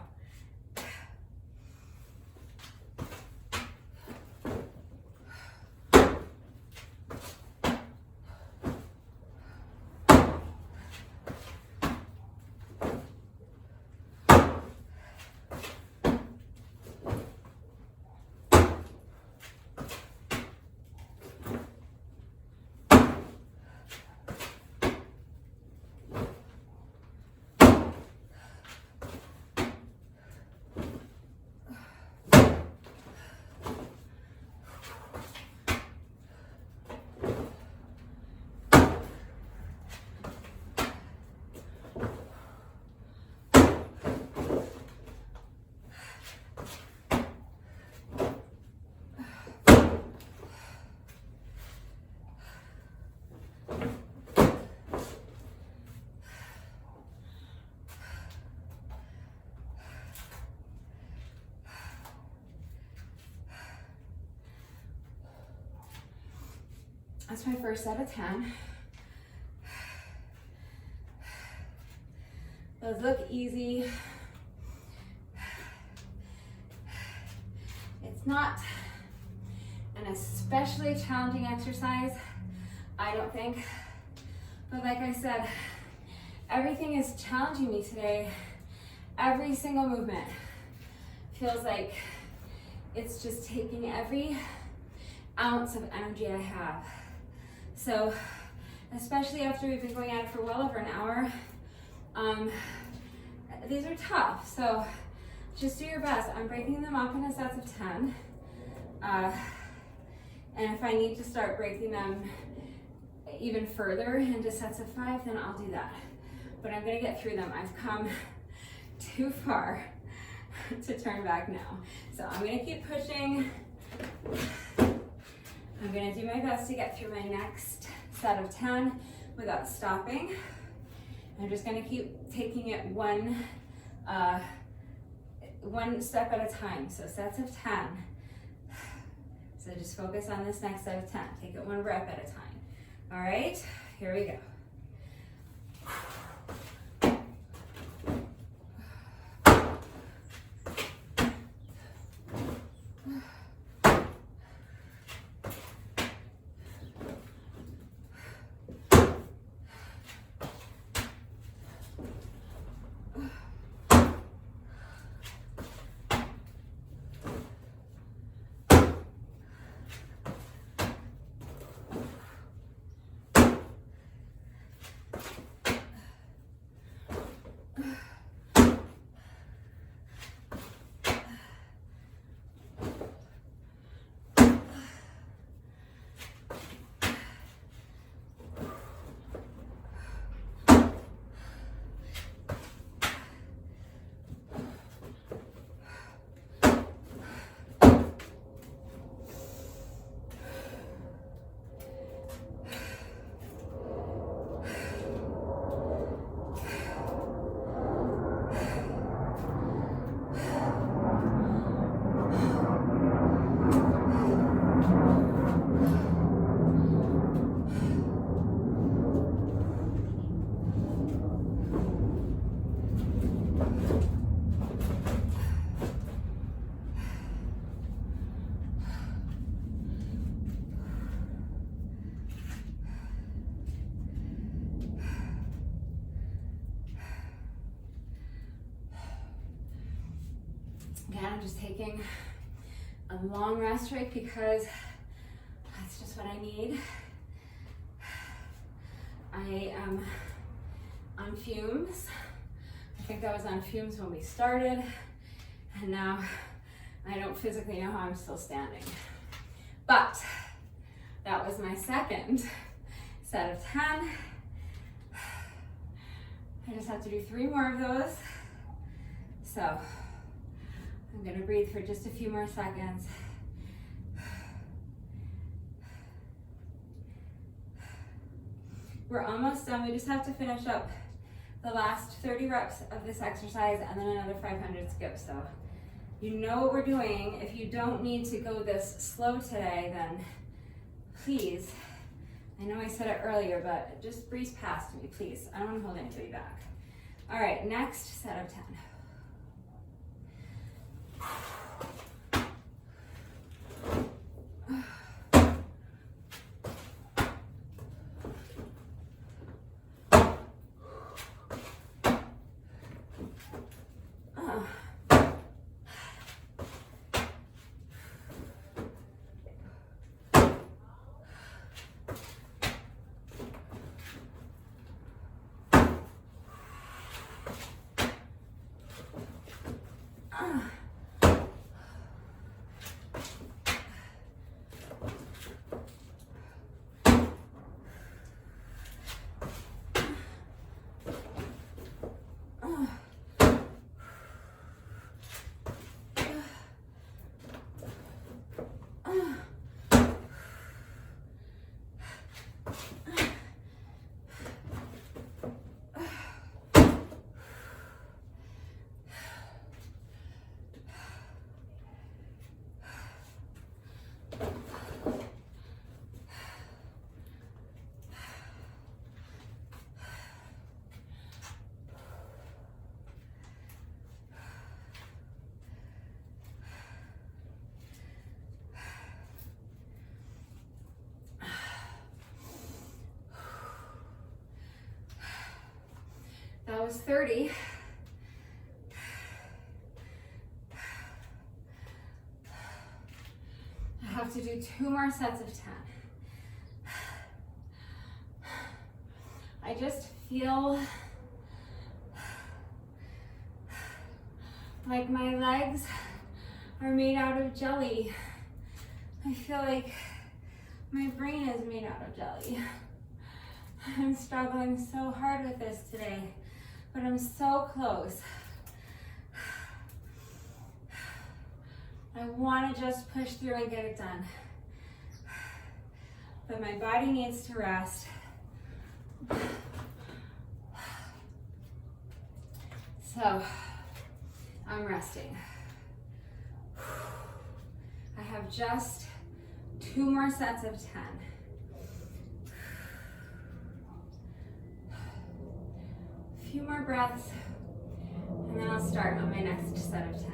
That's my first set of 10. Those look easy. It's not an especially challenging exercise, I don't think. But like I said, everything is challenging me today. Every single movement feels like it's just taking every ounce of energy I have. So, especially after we've been going at it for well over an hour, these are tough. So just do your best. I'm breaking them up into sets of 10. And if I need to start breaking them even further into sets of 5, then I'll do that. But I'm gonna get through them. I've come too far to turn back now. So I'm gonna keep pushing. I'm gonna do my best to get through my next set of 10 without stopping. I'm just gonna keep taking it one step at a time. So sets of 10. So just focus on this next set of 10. Take it one rep at a time. All right, here we go. Again, I'm just taking a long rest break because that's just what I need. I am on fumes. I think I was on fumes when we started, and now I don't physically know how I'm still standing. But that was my second set of 10. I just have to do 3 more of those. So I'm gonna breathe for just a few more seconds. We're almost done. We just have to finish up the last 30 reps of this exercise and then another 500 skips. So you know what we're doing. If you don't need to go this slow today, then please, I know I said it earlier, but just breeze past me, please. I don't want to hold anybody back. All right, next set of 10. was 30. I have to do 2 more sets of 10. I just feel like my legs are made out of jelly. I feel like my brain is made out of jelly. I'm struggling so hard with this today, but I'm so close. I want to just push through and get it done, but my body needs to rest. So I'm resting. I have just 2 more sets of 10. A few more breaths, and then I'll start on my next set of 10.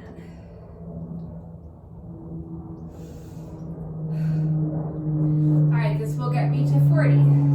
All right, this will get me to 40.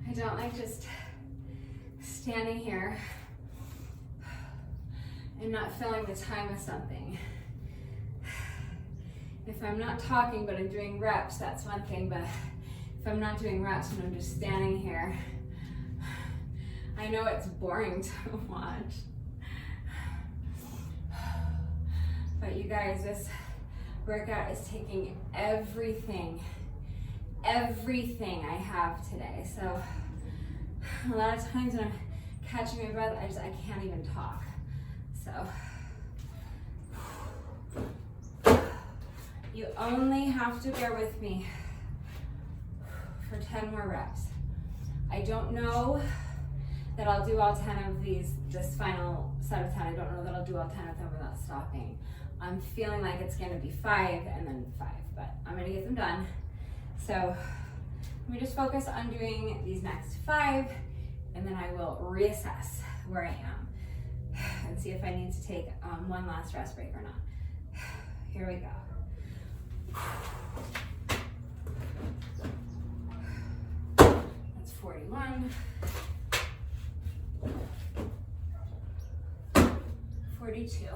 I don't like just standing here and not filling the time with something. If I'm not talking but I'm doing reps, that's one thing, but if I'm not doing reps and I'm just standing here, I know it's boring to watch. But you guys, this workout is taking everything I have today. So a lot of times when I'm catching my breath, I can't even talk. So you only have to bear with me for 10 more reps. I don't know that I'll do all 10 of this final set of 10. I don't know that I'll do all 10 of them without stopping. I'm feeling like it's gonna be 5 and then 5, but I'm gonna get them done. So let me just focus on doing these next 5, and then I will reassess where I am and see if I need to take one last rest break or not. Here we go. That's 41. 42.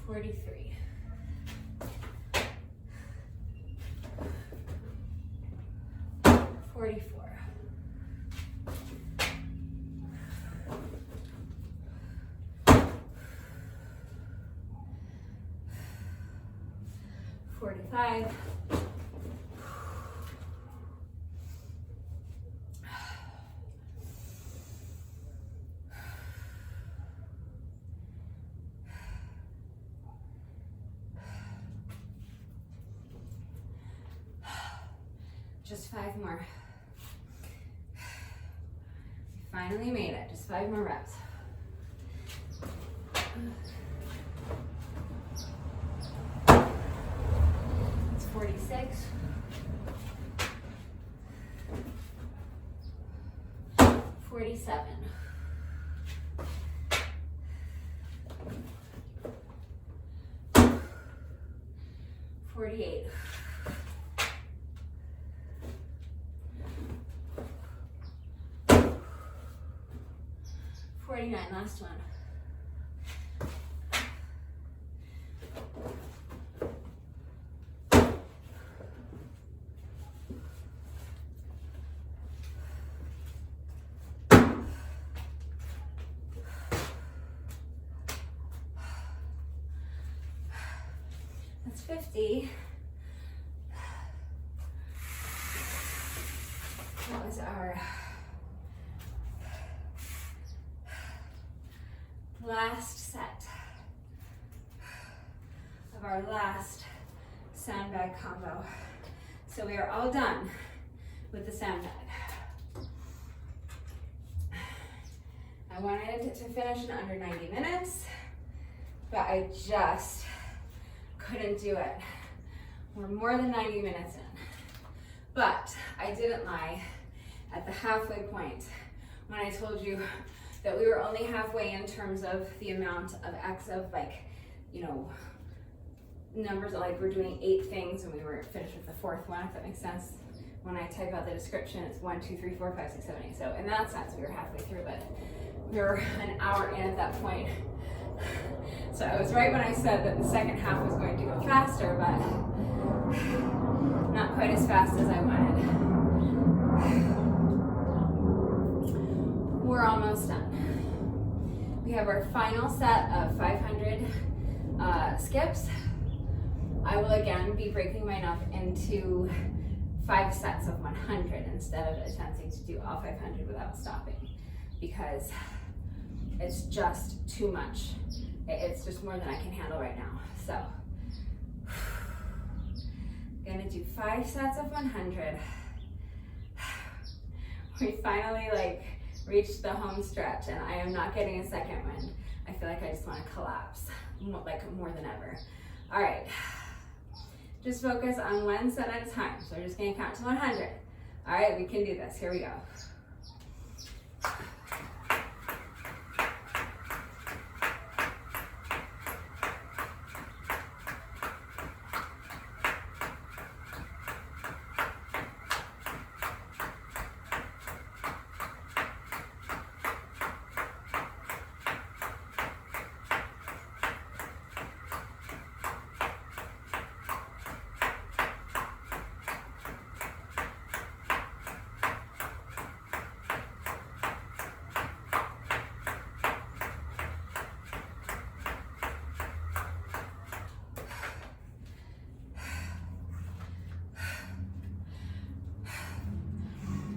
43. 44. 45. 5 more. Finally made it. Just 5 more reps. 47. 48. 49, last one. That's 50. That was our last set of our last sandbag combo. So we are all done with the sandbag. I wanted to finish in under 90 minutes, but I just couldn't do it. We're more than 90 minutes in. But I didn't lie at the halfway point when I told you that we were only halfway in terms of the amount of X of, like, you know, numbers, like we're doing 8 things and we were finished with the 4th one, if that makes sense. When I type out the description, it's 1, 2, 3, 4, 5, 6, 7, 8. So in that sense, we were halfway through, but we were an hour in at that point. So I was right when I said that the second half was going to go faster, but not quite as fast as I wanted. We're almost done. We have our final set of 500 skips. I will again be breaking mine up into 5 sets of 100 instead of attempting to do all 500 without stopping, because it's just too much. It's just more than I can handle right now. So I'm gonna do 5 sets of 100. We finally reached the home stretch and I am not getting a second wind. I feel like I just wanna collapse, more than ever. All right, just focus on 1 set at a time. So we're just gonna count to 100. All right, we can do this, here we go.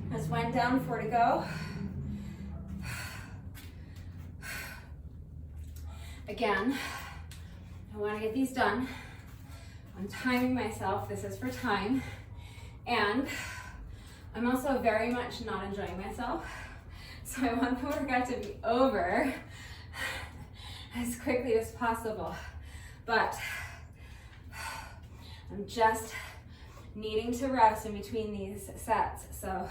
That's 1 down, 4 to go. Again, I want to get these done. I'm timing myself. This is for time. And I'm also very much not enjoying myself. So I want the workout to be over as quickly as possible. But I'm just needing to rest in between these sets. So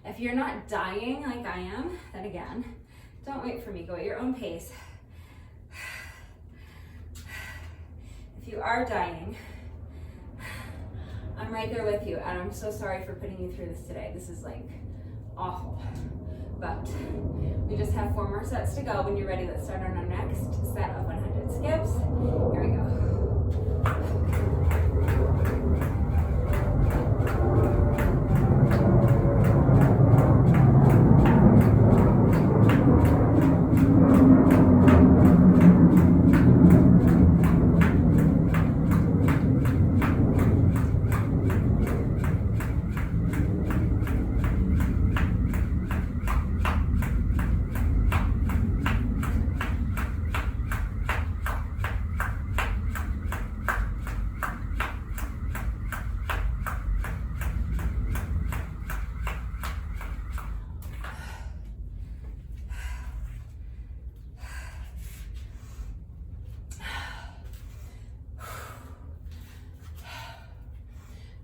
if you're not dying like I am, then again, don't wait for me, go at your own pace. If you are dying, I'm right there with you, and I'm so sorry for putting you through this today. This is awful, but we just have 4 more sets to go. When you're ready, let's start on our next set of 100 skips. Here we go.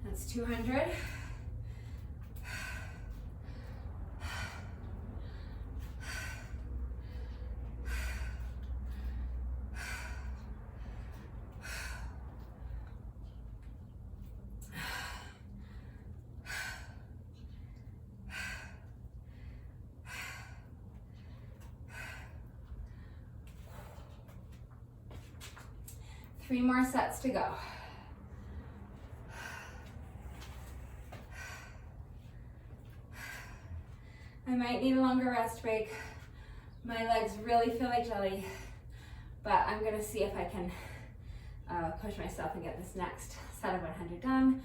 That's 200. 3 more sets to go. I might need a longer rest break. My legs really feel like jelly, but I'm gonna see if I can push myself and get this next set of 100 done.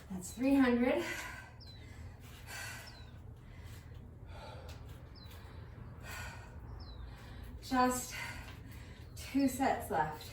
That's 300. Just 2 sets left.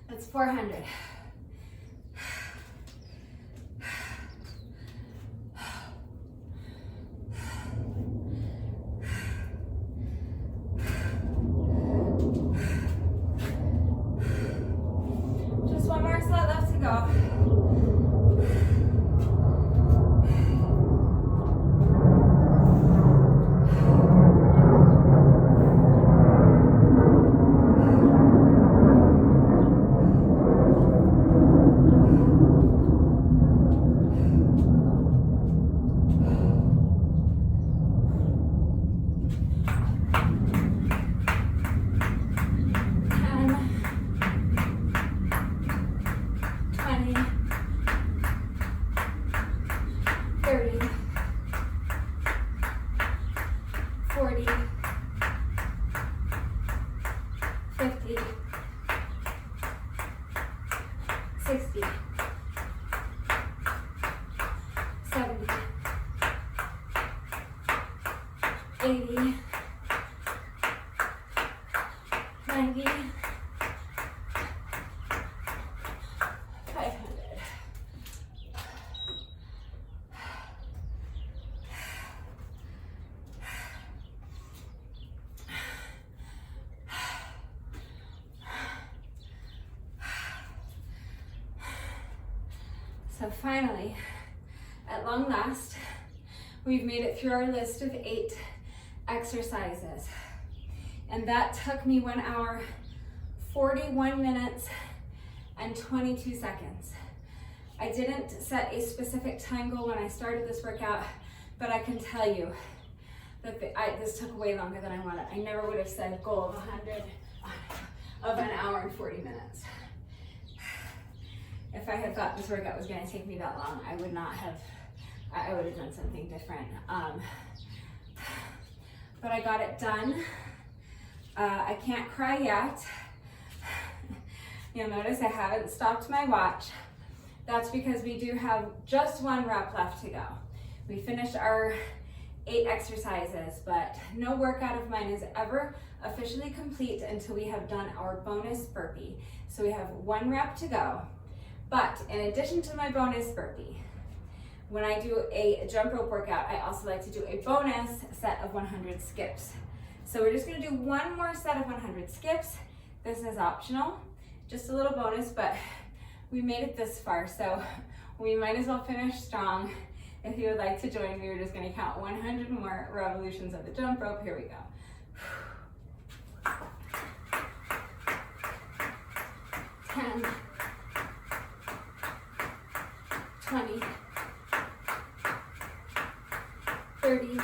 That's 400. Just 1 more set left to go. So finally, at long last, we've made it through our list of 8 exercises. And that took me 1 hour, 41 minutes, and 22 seconds. I didn't set a specific time goal when I started this workout, but I can tell you that this took way longer than I wanted. I never would have set a goal of 100 of 1 hour and 40 minutes. If I had thought this workout was going to take me that long, I would not have, I would have done something different. But I got it done. I can't cry yet. You'll notice I haven't stopped my watch. That's because we do have just 1 rep left to go. We finished our 8 exercises, but no workout of mine is ever officially complete until we have done our bonus burpee. So we have 1 rep to go. But in addition to my bonus burpee, when I do a jump rope workout, I also like to do a bonus set of 100 skips. So we're just gonna do one more set of 100 skips. This is optional, just a little bonus, but we made it this far, so we might as well finish strong. If you would like to join me, we're just gonna count 100 more revolutions of the jump rope. Here we go. 10, 20, 30,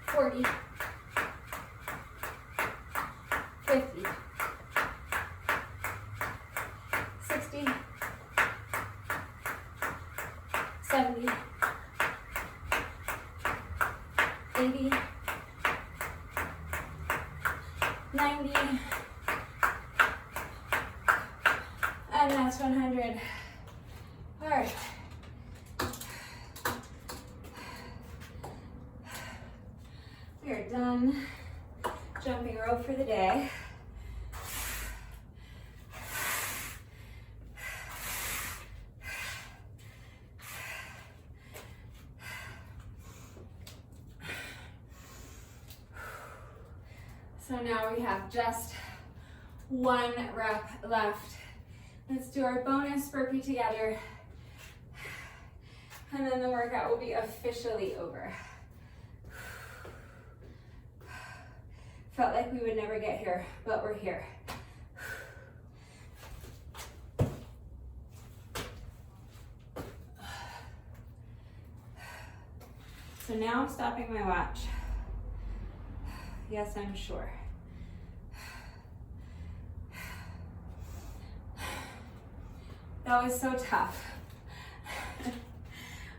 40, 50, 60, 70, 80, 90, and that's 100. All right. We are done jumping rope for the day. So now we have just one rep left. Let's do our bonus burpee together. And then the workout will be officially over. Felt like we would never get here, but we're here. So now I'm stopping my watch. Yes, I'm sure. That was so tough.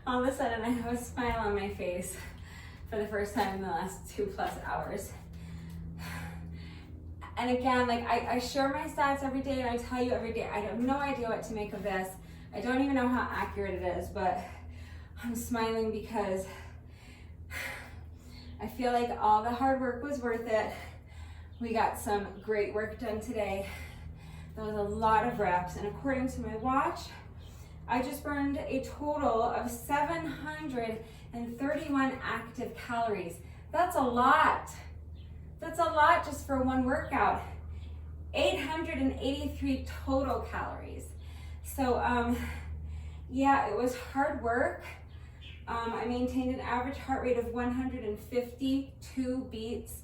All of a sudden I have a smile on my face for the first time in the last 2+ hours. And again, like I share my stats every day and I tell you every day, I have no idea what to make of this. I don't even know how accurate it is, but I'm smiling because I feel like all the hard work was worth it. We got some great work done today. That was a lot of reps, and according to my watch, I just burned a total of 731 active calories. That's a lot. That's a lot just for one workout. 883 total calories. So yeah, it was hard work. I maintained an average heart rate of 152 beats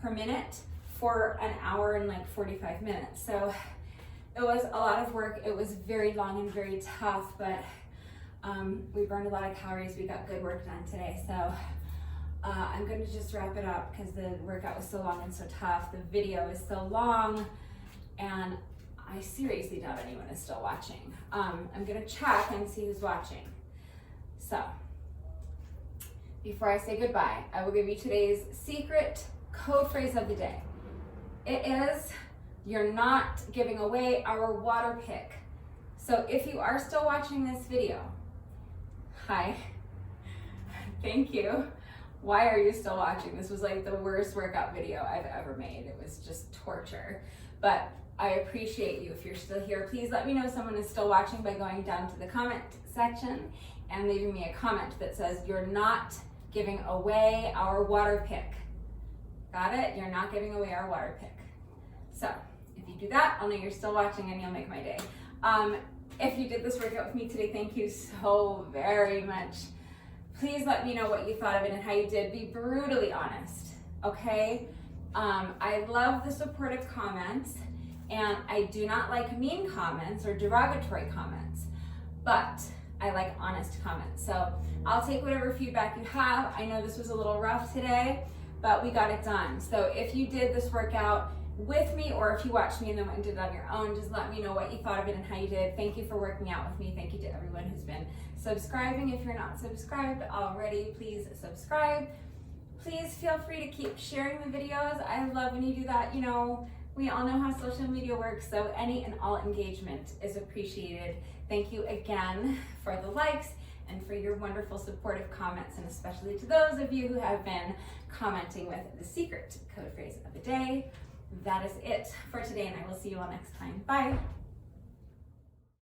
per minute for an hour and like 45 minutes. So it was a lot of work. It was very long and very tough, but we burned a lot of calories. We got good work done today. So I'm gonna just wrap it up because the workout was so long and so tough. The video is so long, and I seriously doubt anyone is still watching. I'm gonna check and see who's watching. So before I say goodbye, I will give you today's secret code phrase of the day. It is, you're not giving away our water pick. So if you are still watching this video, hi, thank you. Why are you still watching? This was like the worst workout video I've ever made. It was just torture. But I appreciate you. If you're still here, please let me know someone is still watching by going down to the comment section and leaving me a comment that says, you're not giving away our water pick. Got it? You're not giving away our water pick. So if you do that, I'll know you're still watching and you'll make my day. If you did this workout with me today, thank you so very much. Please let me know what you thought of it and how you did. Be brutally honest, okay? I love the supportive comments, and I do not like mean comments or derogatory comments, but I like honest comments. So I'll take whatever feedback you have. I know this was a little rough today, but we got it done. So if you did this workout with me, or if you watched me and then went and did it on your own, just let me know what you thought of it and how you did. Thank you for working out with me. Thank you to everyone who's been subscribing. If you're not subscribed already, please subscribe. Please feel free to keep sharing the videos. I love when you do that. You know, we all know how social media works, so any and all engagement is appreciated. Thank you again for the likes and for your wonderful supportive comments, and especially to those of you who have been commenting with the secret code phrase of the day. that is it for today, and I will see you all next time. Bye.